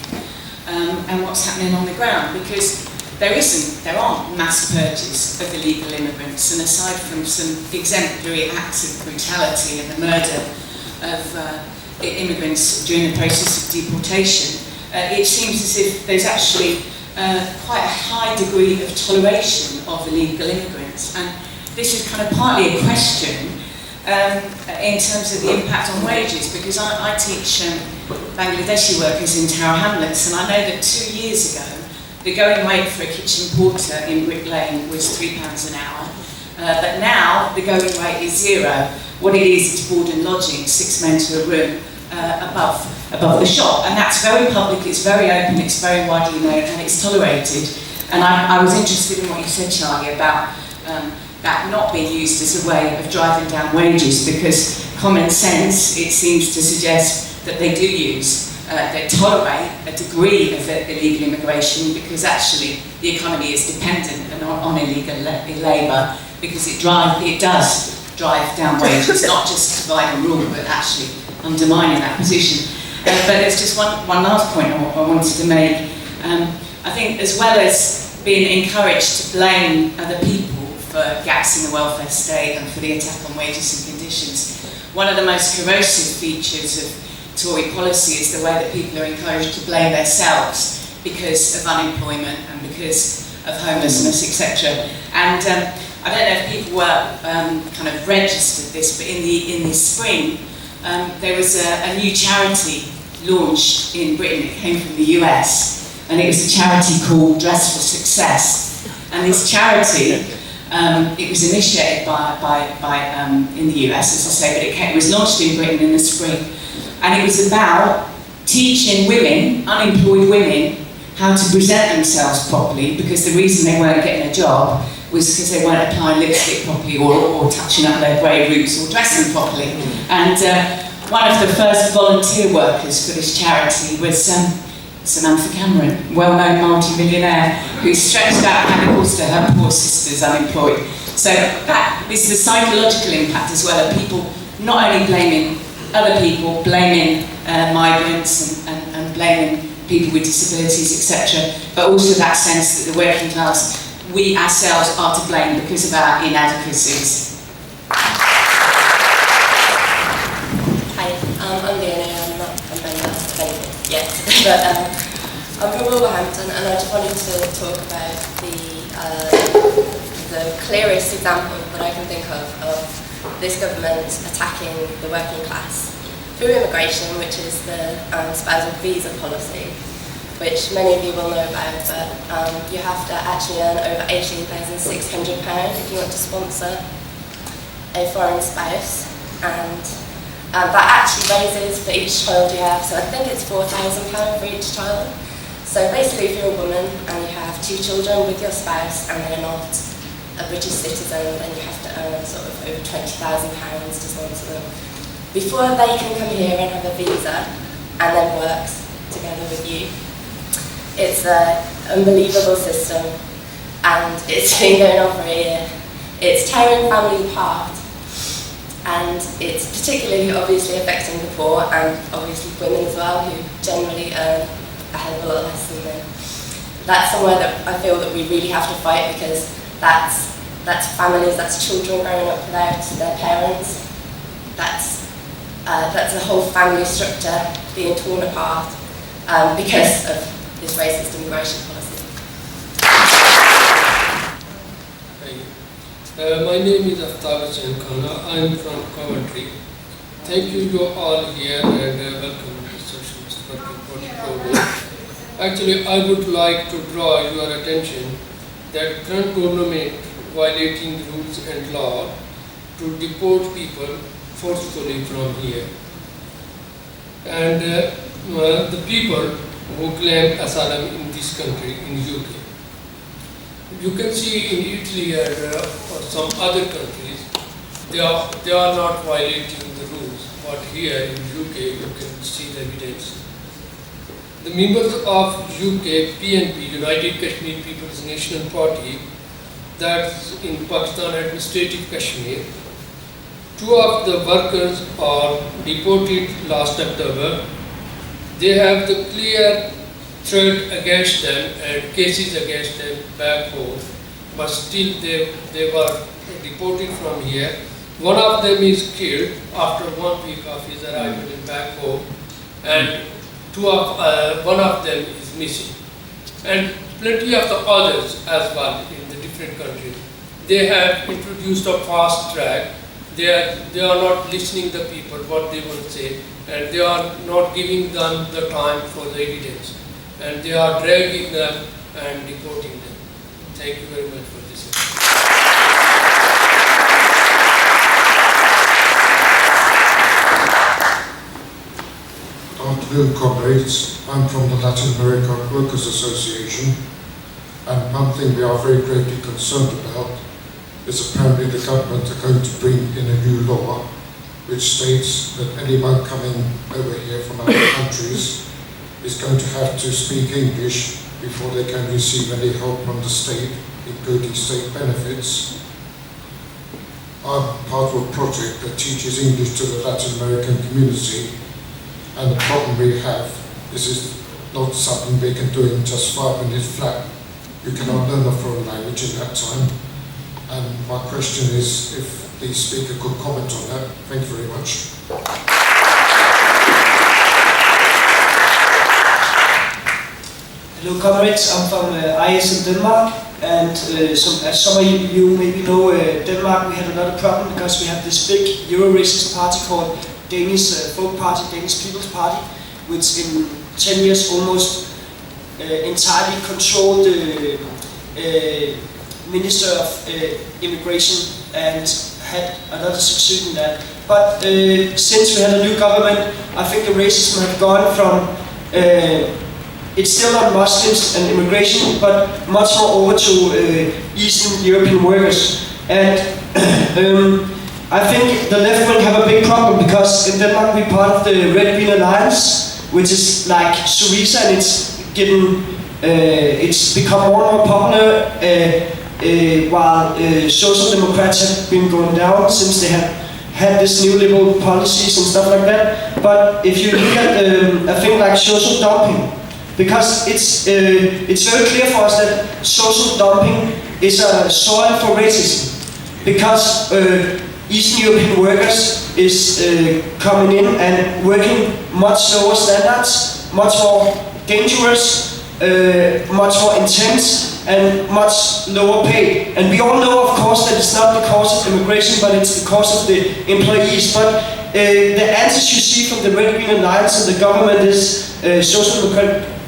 and what's happening on the ground, because there aren't mass purges of illegal immigrants, and aside from some exemplary acts of brutality and the murder of immigrants during the process of deportation, it seems as if there's actually quite a high degree of toleration of illegal immigrants. And this is kind of partly a question in terms of the impact on wages, because I teach Bangladeshi workers in Tower Hamlets, and I know that 2 years ago the going rate for a kitchen porter in Brick Lane was £3 an hour, but now the going rate is £0. What it is board and lodging, 6 men to a room above the shop, and that's very public, it's very open, it's very widely known, and it's tolerated. And I was interested in what you said, Charlie, about that not being used as a way of driving down wages, because common sense, it seems to suggest that they do use, they tolerate a degree of illegal immigration, because actually the economy is dependent on illegal labour, because it does drive down wages, not just divide and rule, but actually undermining that position. But there's just one last point I wanted to make. I think as well as being encouraged to blame other people for gaps in the welfare state and for the attack on wages and conditions, one of the most corrosive features of Tory policy is the way that people are encouraged to blame themselves because of unemployment and because of homelessness, etc. And I don't know if people were kind of registered this, but in the spring there was a new charity launched in Britain. It came from the US, and it was a charity called Dress for Success. And this charity, it was initiated by in the US, as I say, but it was launched in Britain in the spring. And it was about teaching women, unemployed women, how to present themselves properly, because the reason they weren't getting a job was because they weren't applying lipstick properly or touching up their grey roots or dressing properly. And one of the first volunteer workers for this charity was Samantha Cameron, well-known multi-millionaire, who stretched out panicles to her poor sisters unemployed. So that is the psychological impact as well of people not only blaming other people, blaming migrants and blaming people with disabilities, etc., but also that sense that the working class, we ourselves are to blame because of our inadequacies. Hi, I'm Leonie, I'm not a member of anything yet, but I'm from Wolverhampton, and I just wanted to talk about the clearest example that I can think of this government attacking the working class through immigration, which is the Spousal Visa policy, which many of you will know about, but you have to actually earn over £18,600 if you want to sponsor a foreign spouse, and that actually raises for each child you have, so I think it's £4,000 for each child. So basically, if you're a woman and you have 2 children with your spouse and they're not a British citizen, then you have to earn sort of over £20,000 to sponsor them before they can come here and have a visa and then work together with you. It's an unbelievable system, and it's been going on for a year. It's tearing family apart, and it's particularly obviously affecting the poor and obviously women as well, who generally earn a hell of a lot less than men. That's somewhere that I feel that we really have to fight, because that's families, that's children growing up without their parents, that's the whole family structure being torn apart because of this racist immigration policy. My name is Aftab Khanna. I am from Coventry. Thank you to all here, and welcome to the Socialist Party program. Actually, I would like to draw your attention that current government violating rules and law to deport people forcefully from here. And the people who claim asylum in this country, in UK. You can see in Italy or some other countries, they are not violating the rules, but here in UK you can see the evidence. The members of UK PNP, United Kashmir People's National Party, that's in Pakistan administrative Kashmir, 2 of the workers are deported last October. They have the clear threat against them and cases against them back home, but still they were deported from here. One of them is killed after 1 week of his arrival in back home, and one of them is missing. And plenty of the others as well in the different countries. They have introduced a fast track. They are not listening to the people what they will say, and they are not giving them the time for the evidence, and they are dragging them and deporting them. Thank you very much for this. Good afternoon, comrades. I'm from the Latin America Workers Association, and one thing we are very greatly concerned about is apparently the government are going to bring in a new law which states that anyone coming over here from other countries is going to have to speak English before they can receive any help from the state, including state benefits. I'm part of a project that teaches English to the Latin American community, and the problem we have is it's not something we can do in just 5 minutes flat. You cannot learn a foreign language in that time. And my question is if the speaker could comment on that. Thank you very much. Hello comrades, I'm from IS in Denmark, and as some of you maybe know, Denmark, we had another problem because we have this big Euro-racist party called Danish Folk Party, Danish People's Party, which in 10 years almost entirely controlled the Minister of Immigration and had another succeed in that. But since we had a new government, I think the racism had gone from, it's still on Muslims and immigration, but much more over to Eastern European workers. And I think the left will have a big problem because in Denmark we're part of the Red Green Alliance, which is like Syriza, and it's become more and more popular. While Social Democrats have been going down since they have had this new liberal policies and stuff like that. But if you look at a thing like social dumping, because it's very clear for us that social dumping is a soil for racism, because Eastern European workers is coming in and working much lower standards, much more dangerous, much more intense, and much lower paid. And we all know, of course, that it's not because of immigration, but it's because of the employees. But the answers you see from the Red Green Alliance and the government is, Social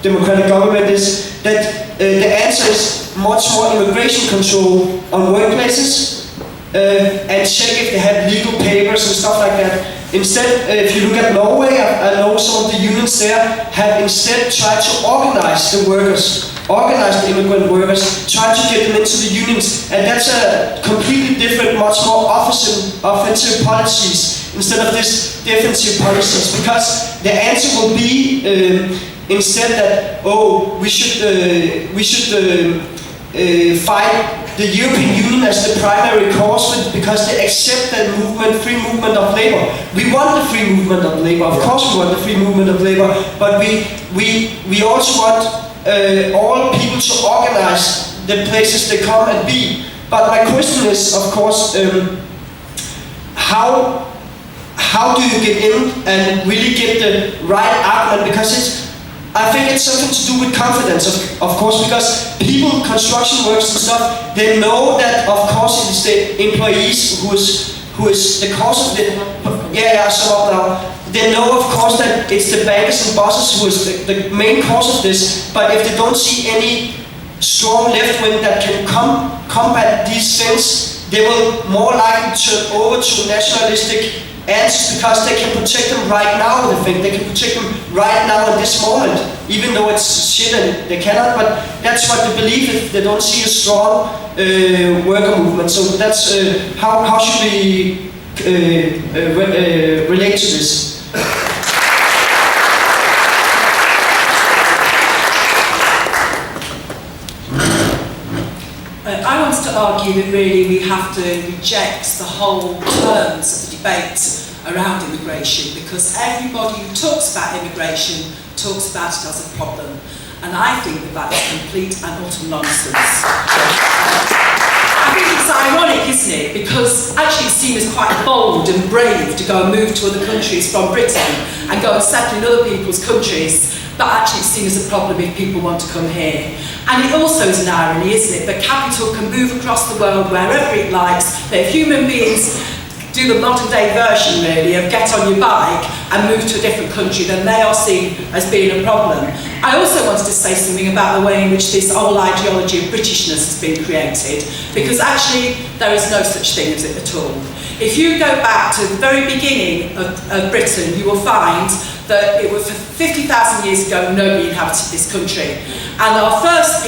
Democratic government, is that the answer is much more immigration control on workplaces, and check if they have legal papers and stuff like that. Instead, if you look at Norway, I know some of the unions there have instead tried to organize the workers, organize the immigrant workers, try to get them into the unions, and that's a completely different, much more offensive policies instead of this defensive policies. Because the answer will be instead that we should fight the European Union as the primary cause because they accept that free movement of labor. We want the free movement of labor. Of course, we want the free movement of labor, but we also want all people to organize the places they come and be. But my question is, of course, how do you get in and really get the right argument? Because I think it's something to do with confidence, of course, because people, construction workers and stuff, they know that, of course, it is the employees who is the cause of it. They know, of course, that it's the bankers and bosses who is the main cause of this, but if they don't see any strong left wing that can combat these things, they will more likely turn over to nationalistic answers because they can protect them right now. They can protect them right now in this moment, even though it's shit and they cannot. But that's what they believe if they don't see a strong worker movement. So that's how should we relate to this? I want to argue that really we have to reject the whole terms of the debate around immigration, because everybody who talks about immigration talks about it as a problem, and I think that is complete and utter nonsense. I think it's ironic, isn't it, because actually it seems quite bold and brave to go and move to other countries from Britain and go and settle in other people's countries, but actually it's seen as a problem if people want to come here. And it also is an irony, isn't it, that capital can move across the world wherever it likes, that if human beings do the modern day version really of get on your bike and move to a different country, then they are seen as being a problem. I also wanted to say something about the way in which this whole ideology of Britishness has been created, because actually there is no such thing as it at all. If you go back to the very beginning of Britain, you will find that it was 50,000 years ago nobody inhabited this country. And the first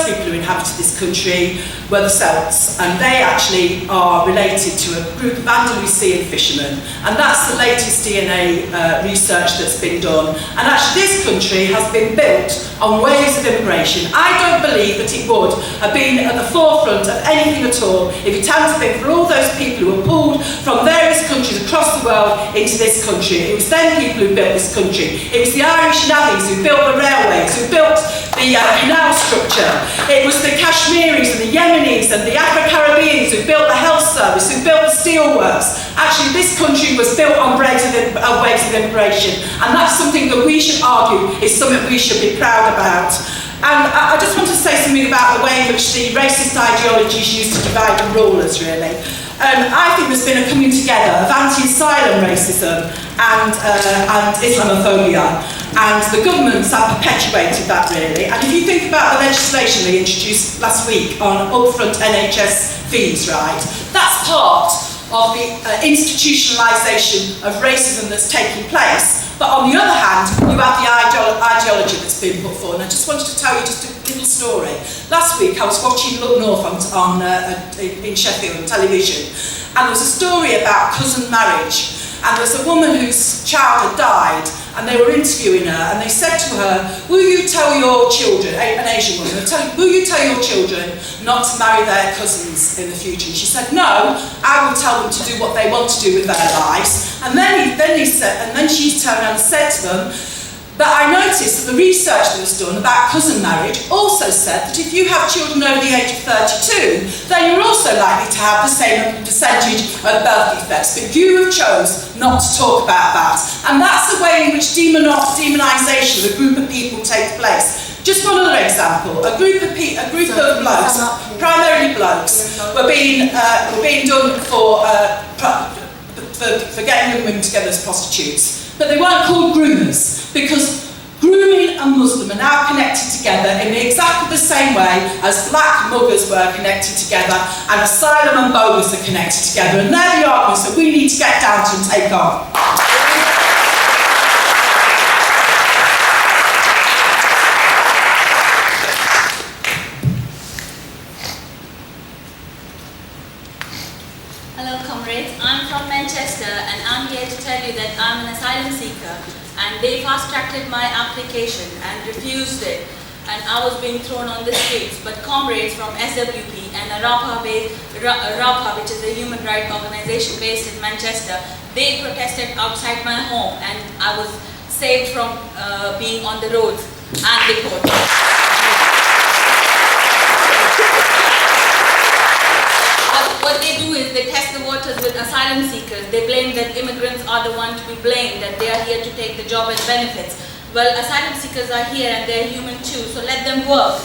people who inhabited this country were the Celts, and they actually are related to a group of Andalusian fishermen. And that's the latest DNA research that's been done. And actually this country has been built on waves of immigration. I don't believe that it would have been at the forefront of anything at all if it hadn't been for all those people who were pulled from various countries across the world into this country. It was them people who built this country. It was the Irish navvies who built the railways, who built the canal structure. It was the Kashmiris and the Yemenis and the Afro-Caribbeans who built the health service, who built the steelworks. Actually, this country was built on waves of immigration, and that's something that we should argue is something we should be proud about. And I just want to say something about the way in which the racist ideology is used to divide and rule us, really. I think there's been a coming together of anti-asylum racism and Islamophobia, and the governments have perpetuated that, really. And if you think about the legislation they introduced last week on upfront NHS fees, right, that's part of the institutionalisation of racism that's taking place. But on the other hand, you have the ideology that's been put forward. And I just wanted to tell you just a little story. Last week I was watching Look North in Sheffield on television, and there was a story about cousin marriage. And there's a woman whose child had died, and they were interviewing her, and they said to her, will you tell your children, an Asian woman, will you tell your children not to marry their cousins in the future? And she said, no, I will tell them to do what they want to do with their lives. And then she turned around and said to them, but I noticed that the research that was done about cousin marriage also said that if you have children over the age of 32, then you're also likely to have the same percentage of birth defects. But you have chose not to talk about that. And that's the way in which demonisation of a group of people takes place. Just one other example. A group of blokes, primarily blokes, were being done for getting young women together as prostitutes. But they weren't called groomers, because grooming and Muslim are now connected together in exactly the same way as black muggers were connected together, and asylum and bogus are connected together. And they're the arguments that we need to get down to and take on. Hello comrades, I'm from Manchester and I'm here to tell you that I'm an asylum seeker, and they fast-tracked my application and refused it, and I was being thrown on the streets. But comrades from SWP and RAPA, which is a human rights organization based in Manchester, they protested outside my home, and I was saved from being on the roads and deported. What they do is they test the waters with asylum seekers. They blame that immigrants are the ones to be blamed, that they are here to take the job and benefits. Well, asylum seekers are here and they're human too, so let them work.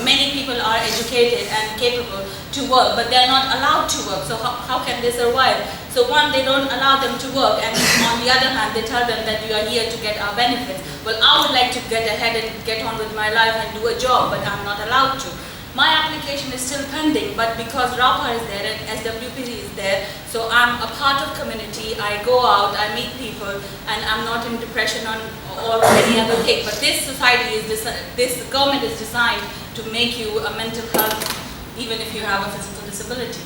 Many people are educated and capable to work, but they're not allowed to work, so how can they survive? So one, they don't allow them to work, and on the other hand, they tell them that you are here to get our benefits. Well, I would like to get ahead and get on with my life and do a job, but I'm not allowed to. My application is still pending, but because RAPA is there and SWPD is there, so I'm a part of community. I go out, I meet people, and I'm not in depression or any other thing. But this society this government is designed to make you a mental health, even if you have a physical disability.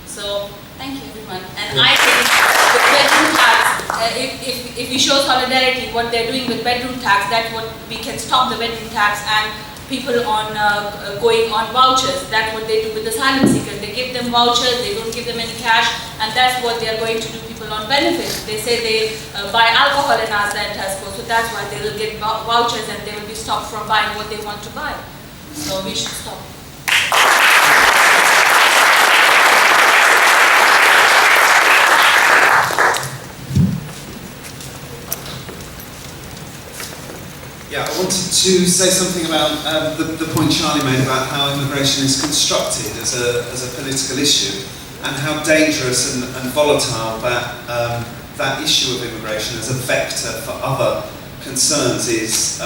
So thank you, everyone. And I think with bedroom tax, if we show solidarity, what they're doing with bedroom tax, that's what we can stop the bedroom tax and people on going on vouchers. That's what they do with asylum seekers. They give them vouchers, they don't give them any cash, and that's what they are going to do people on benefits. They say they buy alcohol in our centers, so that's why they will get vouchers and they will be stopped from buying what they want to buy. So we should stop. Yeah, I wanted to say something about the point Charlie made about how immigration is constructed as a political issue, and how dangerous and volatile that issue of immigration as a vector for other concerns is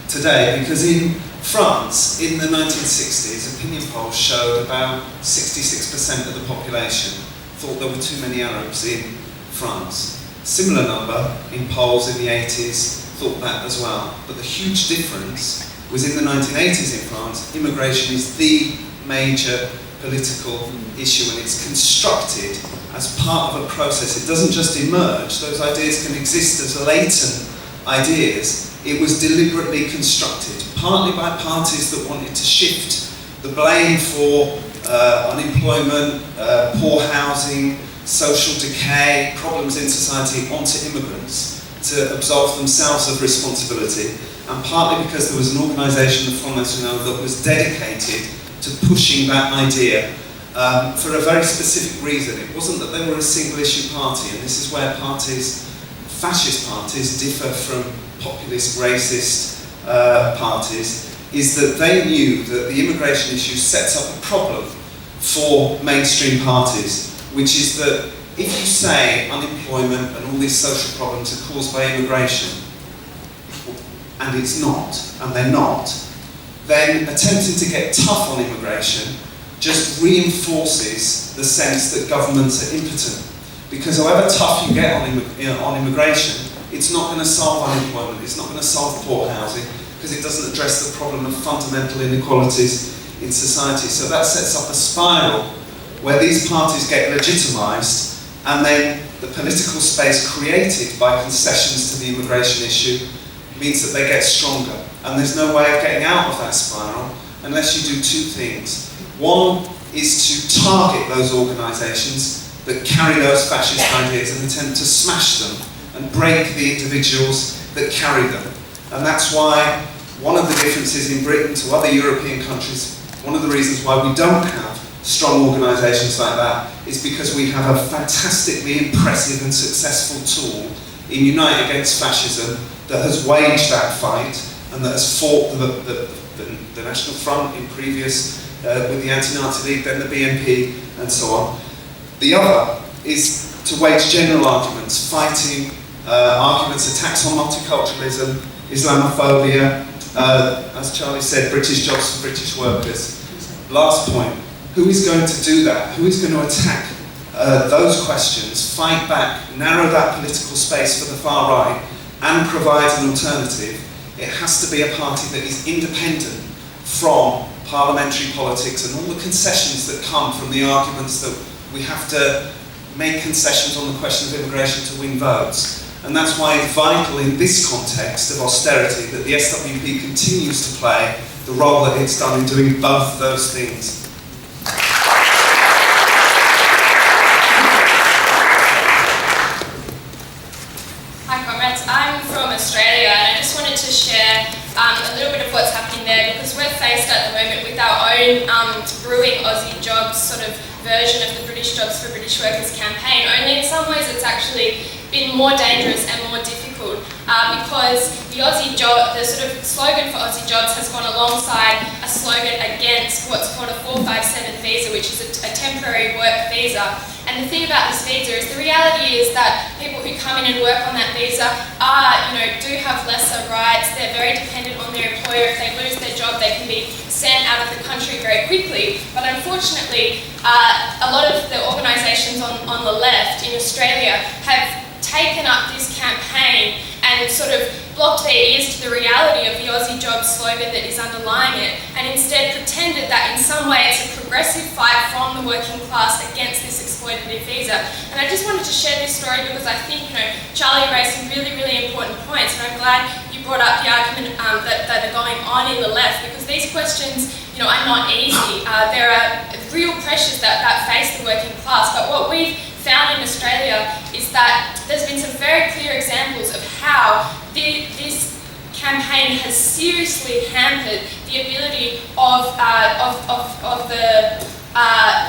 today. Because in France, in the 1960s, opinion polls showed about 66% of the population thought there were too many Arabs in France. Similar number in polls in the 80s thought that as well. But the huge difference was in the 1980s in France, immigration is the major political issue, and it's constructed as part of a process. It doesn't just emerge. Those ideas can exist as latent ideas. It was deliberately constructed, partly by parties that wanted to shift the blame for unemployment, poor housing, social decay, problems in society onto immigrants to absolve themselves of responsibility, and partly because there was an organisation, the Front National, that was dedicated to pushing that idea for a very specific reason. It wasn't that they were a single issue party, and this is where parties, fascist parties, differ from populist, racist parties, is that they knew that the immigration issue sets up a problem for mainstream parties, which is that if you say unemployment and all these social problems are caused by immigration, and it's not, and they're not, then attempting to get tough on immigration just reinforces the sense that governments are impotent. Because however tough you get on immigration, it's not going to solve unemployment, it's not going to solve poor housing, because it doesn't address the problem of fundamental inequalities in society. So that sets up a spiral where these parties get legitimised, and then the political space created by concessions to the immigration issue means that they get stronger. And there's no way of getting out of that spiral unless you do two things. One is to target those organisations that carry those fascist ideas and attempt to smash them and break the individuals that carry them. And that's why one of the differences in Britain to other European countries, one of the reasons why we don't have strong organisations like that, is because we have a fantastically impressive and successful tool in Unite Against Fascism that has waged that fight and that has fought the National Front in previous, with the Anti-Nazi League, then the BNP and so on. The other is to wage general arguments, fighting arguments, attacks on multiculturalism, Islamophobia, as Charlie said, British jobs for British workers. Last point, who is going to do that? Who is going to attack those questions, fight back, narrow that political space for the far right, and provide an alternative? It has to be a party that is independent from parliamentary politics and all the concessions that come from the arguments that we have to make concessions on the question of immigration to win votes. And that's why it's vital in this context of austerity that the SWP continues to play the role that it's done in doing both those things. Hi comrades, I'm from Australia and I just wanted to share a little bit of what's happening there, because we're faced at the moment with our own brewing Aussie Jobs sort of version of the British Jobs for British Workers campaign, only in some ways it's actually been more dangerous and more difficult because the sort of slogan for Aussie Jobs has gone alongside a slogan against what's called a 457 visa, which is a temporary work visa. And the thing about this visa is the reality is that people who come in and work on that visa do have lesser rights. They're very dependent on their employer. If they lose their job, they can be sent out of the country very quickly. But unfortunately, a lot of the organisations on the left in Australia have taken up this campaign and sort of blocked their ears to the reality of the Aussie Jobs slogan that is underlying it, and instead pretended that in some way it's a progressive fight from the working class against this exploitative visa. And I just wanted to share this story because I think, Charlie raised some really, really important points, and I'm glad you brought up the argument that are going on in the left, because these questions, are not easy. There are real pressures that face the working class, but what we've found in Australia is that there's been some very clear examples of how this campaign has seriously hampered the ability of the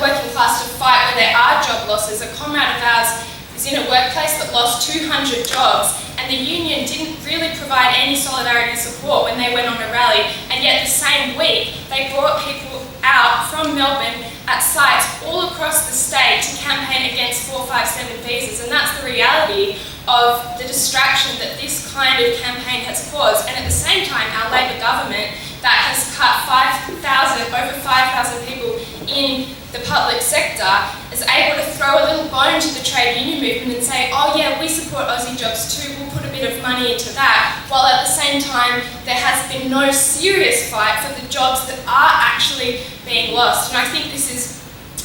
working class to fight when there are job losses. A comrade of ours is in a workplace that lost 200 jobs, and the union didn't really provide any solidarity support when they went on a rally, and yet the same week they brought people out from Melbourne at sites all across the state to campaign against 457 visas, and that's the reality of the distraction that this kind of campaign has caused. And at the same time, our Labor government that has cut over 5,000 people in the public sector is able to throw a little bone to the trade union movement and say, oh yeah, we support Aussie Jobs too, we'll put a bit of money into that, while at the same time there has been no serious fight for the jobs that are actually being lost. And I think this has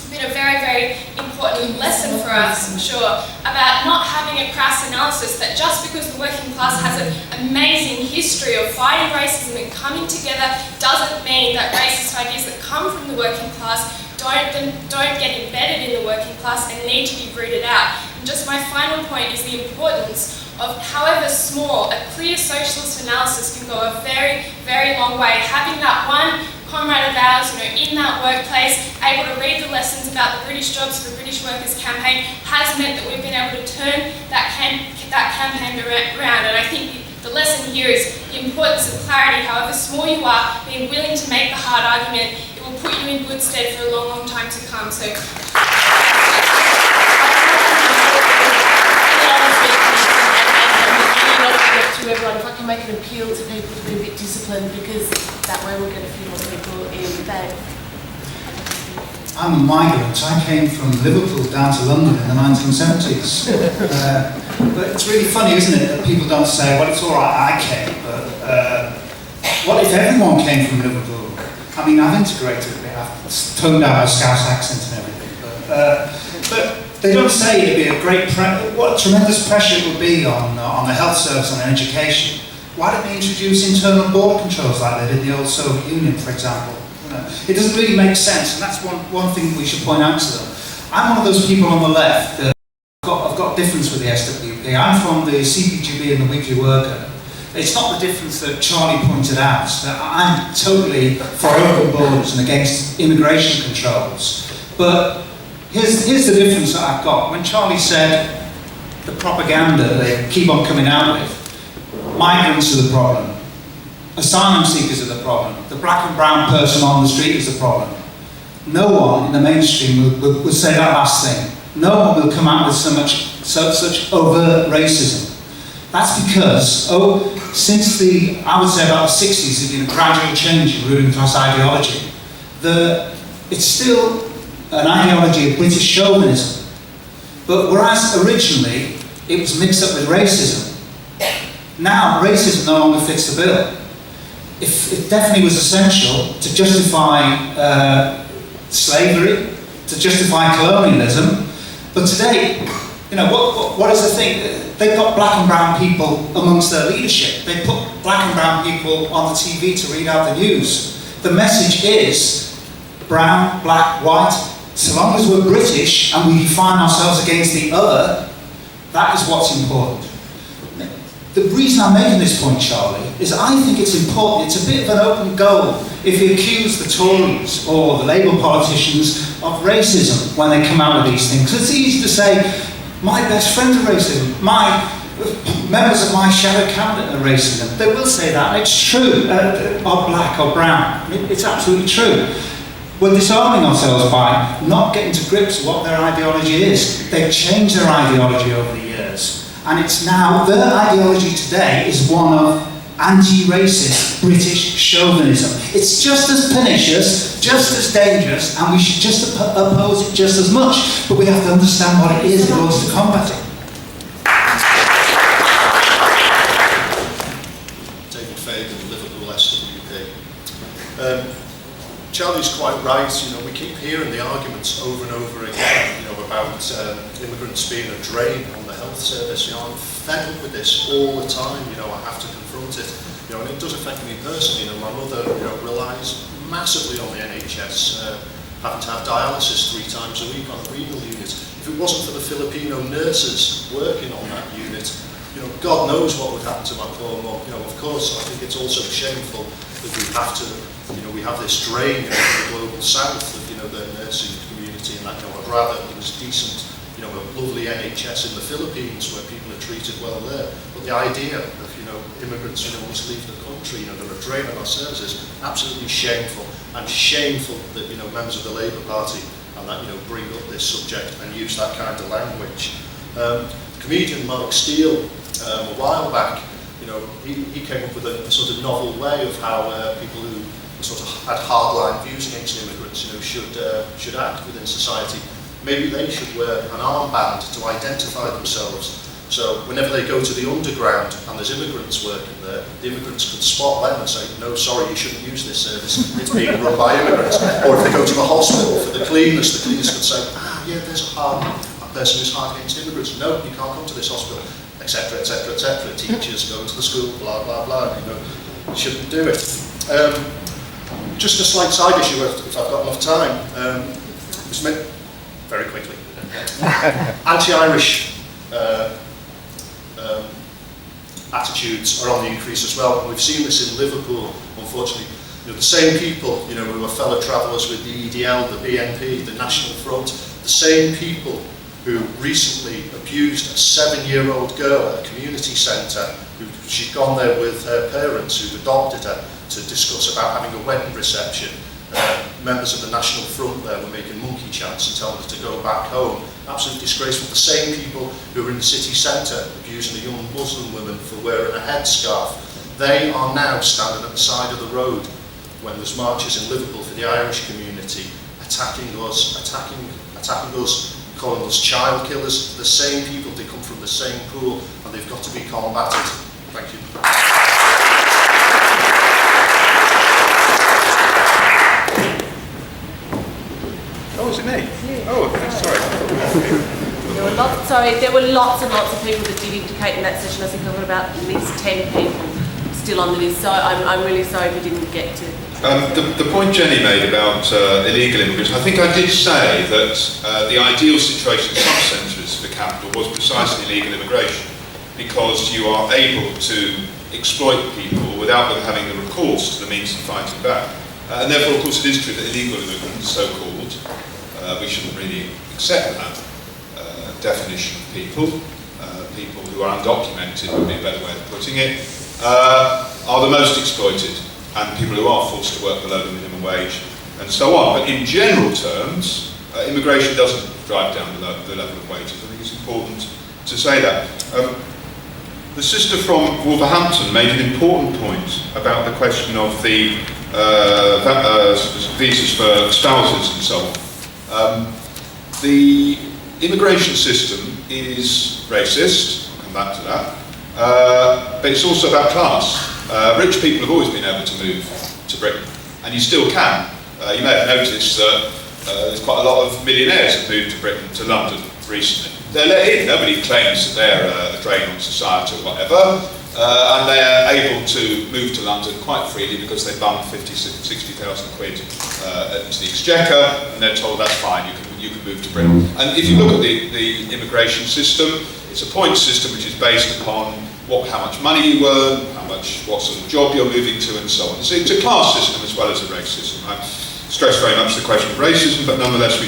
been a very, very important lesson for us, I'm sure, about not having a crass analysis that just because the working class has an amazing history of fighting racism and coming together doesn't mean that racist ideas that come from the working class don't get embedded in the working class and need to be rooted out. And just my final point is the importance of, however small, a clear socialist analysis can go a very, very long way. Having that one comrade of ours, in that workplace, able to read the lessons about the British Jobs for British Workers campaign has meant that we've been able to turn that campaign around. And I think the lesson here is the importance of clarity. However small you are, being willing to make the hard argument, it will put you in good stead for a long, long time to come. So. To everyone, if I can make an appeal to people to be a bit disciplined, because that way we'll get a few more people in bed. I'm a migrant. I came from Liverpool down to London in the 1970s. But it's really funny, isn't it, that people don't say, well, it's all right, I came, but what if everyone came from Liverpool? I mean, I've integrated a bit, I've toned down my Scouse accent and everything, but they don't say it'd be a great, what tremendous pressure it would be on the health service and education. Why don't they introduce internal border controls like they did in the old Soviet Union, for example? It doesn't really make sense, and that's one thing we should point out to them. I'm one of those people on the left that I've got difference with the SWP. I'm from the CPGB and the Weekly Worker. It's not the difference that Charlie pointed out. I'm totally for open borders and against immigration controls. But here's the difference that I've got. When Charlie said the propaganda they keep on coming out with, migrants are the problem, asylum seekers are the problem, the black and brown person on the street is the problem. No one in the mainstream would say that last thing. No one will come out with such overt racism. That's because, since I would say about the 60s, there's been a gradual change in ruling class ideology. It's still an ideology of British chauvinism. But whereas originally it was mixed up with racism, now racism no longer fits the bill. It definitely was essential to justify slavery, to justify colonialism, but today, what is the thing? They've got black and brown people amongst their leadership. They put black and brown people on the TV to read out the news. The message is brown, black, white. So long as we're British and we define ourselves against the other, that is what's important. The reason I'm making this point, Charlie, is I think it's important. It's a bit of an open goal if you accuse the Tories or the Labour politicians of racism when they come out with these things. It's easy to say, my best friends are racism, members of my shadow cabinet are racism. They will say that, and it's true, or black or brown. It's absolutely true. We're disarming ourselves by not getting to grips with what their ideology is. They've changed their ideology over the years. And it's now, their ideology today is one of anti-racist British chauvinism. It's just as pernicious, just as dangerous, and we should just oppose it just as much, but we have to understand what it is in order to combat it. Charlie's quite right, we keep hearing the arguments over and over again, about immigrants being a drain on the health service. I'm fed up with this all the time, I have to confront it, and it does affect me personally. My mother, relies massively on the NHS, having to have dialysis 3 times a week on a renal unit. If it wasn't for the Filipino nurses working on that unit, God knows what would happen to my poor mum. Of course, I think it's also shameful that we have to, we have this drain into the global south of, the nursing community, and that, I'd rather it was decent, a lovely NHS in the Philippines where people are treated well there. But the idea of, immigrants, must leave the country, they're a drain on our services, absolutely shameful, and shameful that, members of the Labour Party and that, bring up this subject and use that kind of language. Comedian Mark Steele, a while back, he came up with a sort of novel way of how people who sort of had hardline views against immigrants, should act within society. Maybe they should wear an armband to identify themselves. So whenever they go to the underground and there's immigrants working there, the immigrants could spot them and say, no, sorry, you shouldn't use this service. It's being run by immigrants. Or if they go to the hospital for the cleaners could say, yeah, there's a person who's hard against immigrants. No, you can't come to this hospital, etc., etc., etc. Teachers go to the school, blah, blah, blah. You shouldn't do it. Just a slight side issue, if I've got enough time. Very quickly. Anti-Irish attitudes are on the increase as well. And we've seen this in Liverpool, unfortunately. The same people, who were fellow travellers with the EDL, the BNP, the National Front, the same people who recently abused a 7-year-old girl at a community centre. She'd gone there with her parents who'd adopted her to discuss about having a wedding reception. Members of the National Front there were making monkey chants and telling her to go back home. Absolutely disgraceful. The same people who were in the city centre abusing a young Muslim woman for wearing a headscarf, they are now standing at the side of the road when there's marches in Liverpool for the Irish community, attacking us, calling us child killers. The same people, they come from the same pool, and they've got to be combated. Thank you. Oh, is it me? Oh, sorry. There were lots and lots of people that did indicate in that session. I think I've got about at least 10 people still on the list, so I'm really sorry we didn't get to. The point Jenny made about illegal immigrants, I think I did say that the ideal situation in some centres for capital was precisely illegal immigration, because you are able to exploit people without them having the recourse to the means of fighting back. And therefore, of course, it is true that illegal immigrants, so-called, we shouldn't really accept that definition of people. People who are undocumented would be a better way of putting it, are the most exploited, and people who are forced to work below the minimum wage, and so on. But in general terms, immigration doesn't drive down the level of wages. I think it's important to say that. The sister from Wolverhampton made an important point about the question of the visas for spouses and so on. The immigration system is racist, I'll come back to that, but it's also about class. Rich people have always been able to move to Britain, and you still can. You may have noticed that there's quite a lot of millionaires have moved to Britain, to London recently. They're let in, nobody claims that they're a drain on society or whatever, and they're able to move to London quite freely because they bump 50,000, 60,000 quid into the exchequer, and they're told that's fine, you can move to Britain. And if you look at the immigration system, it's a point system which is based upon how much money you earn, what sort of job you're moving to, and so on. So it's a class system as well as a race system. I stress very much the question of racism, but nonetheless we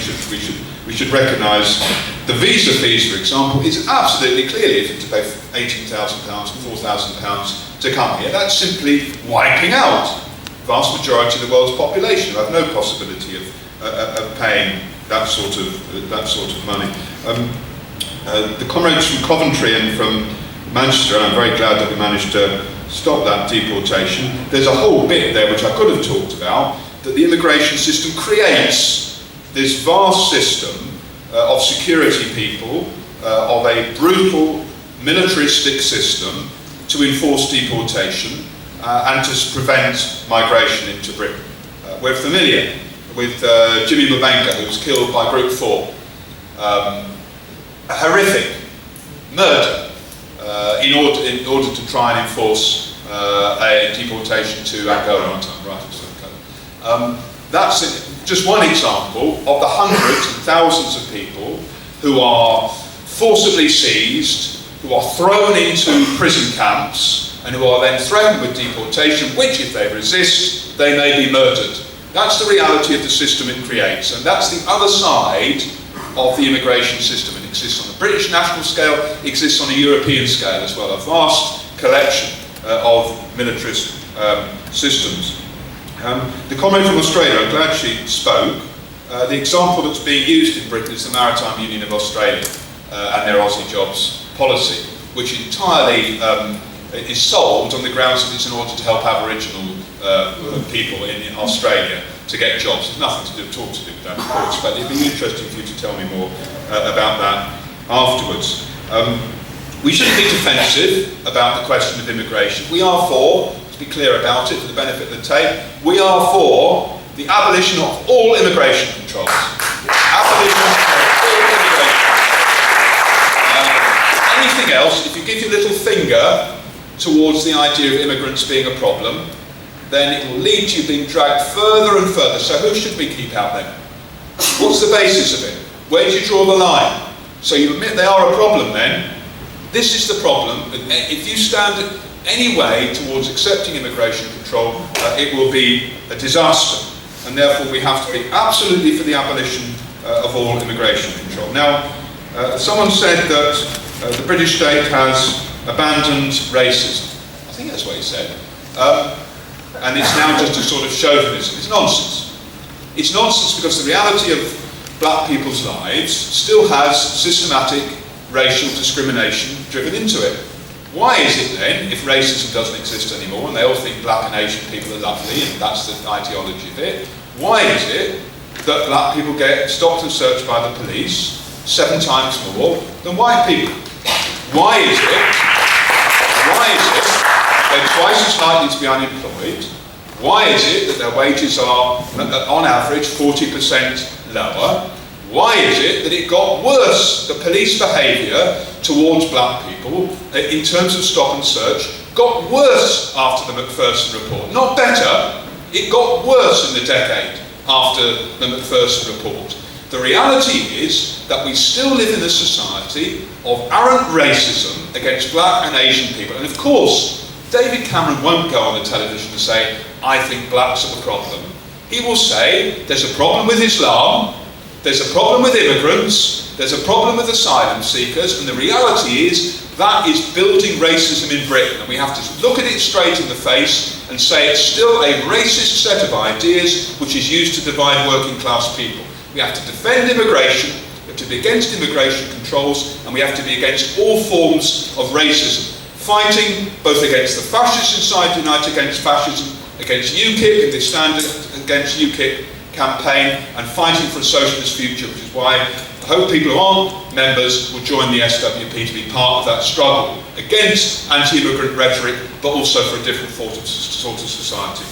should recognise the visa fees, for example, is absolutely clearly if you have to pay £18,000 and £4,000 to come here. That's simply wiping out the vast majority of the world's population. You have no possibility of paying that sort of money. The comrades from Coventry and from Manchester, and I'm very glad that we managed to stop that deportation. There's a whole bit there which I could have talked about, that the immigration system creates this vast system of security people, of a brutal militaristic system to enforce deportation and to prevent migration into Britain. We're familiar with Jimmy Mabenga, who was killed by Group 4. A horrific murder in order to try and enforce a deportation to Angola, right? That's just one example of the hundreds and thousands of people who are forcibly seized, who are thrown into prison camps, and who are then threatened with deportation, which, if they resist, they may be murdered. That's the reality of the system it creates, and that's the other side of the immigration system. It exists on a British national scale, it exists on a European scale as well, a vast collection of militarist systems. The comment from Australia, I'm glad she spoke. The example that's being used in Britain is the Maritime Union of Australia and their Aussie Jobs policy, which entirely is sold on the grounds that it's in order to help Aboriginal people in Australia to get jobs. There's nothing to do with that, of course, but it'd be interesting for you to tell me more about that afterwards. We shouldn't be defensive about the question of immigration. We are for, to be clear about it, for the benefit of the tape, we are for the abolition of all immigration controls. Abolition of all immigration. Anything else, if you give your little finger towards the idea of immigrants being a problem, then it will lead to you being dragged further and further. So who should we keep out then? What's the basis of it? Where do you draw the line? So you admit they are a problem then. This is the problem. If you stand any way towards accepting immigration control, it will be a disaster. And therefore we have to be absolutely for the abolition of all immigration control. Now, someone said that the British state has abandoned racism. I think that's what he said. And it's now just a sort of chauvinism. It's nonsense. It's nonsense because the reality of black people's lives still has systematic racial discrimination driven into it. Why is it then, if racism doesn't exist anymore, and they all think black and Asian people are lovely, and that's the ideology of it, why is it that black people get stopped and searched by the police 7 times more than white people? Why is it they're twice as likely to be unemployed? Why is it that their wages are, on average, 40% lower? Why is it that it got worse, the police behaviour towards black people, in terms of stop and search, got worse after the Macpherson report? Not better, it got worse in the decade after the Macpherson report. The reality is that we still live in a society of arrant racism against black and Asian people. And of course, David Cameron won't go on the television and say, I think blacks are the problem. He will say, there's a problem with Islam, there's a problem with immigrants, there's a problem with asylum seekers, and the reality is that is building racism in Britain, and we have to look at it straight in the face and say it's still a racist set of ideas which is used to divide working class people. We have to defend immigration, we have to be against immigration controls, and we have to be against all forms of racism. Fighting both against the fascists inside Unite Against Fascism, against UKIP in the Stand Against UKIP campaign, and fighting for a socialist future, which is why I hope people who aren't members will join the SWP to be part of that struggle against anti-immigrant rhetoric, but also for a different sort of society.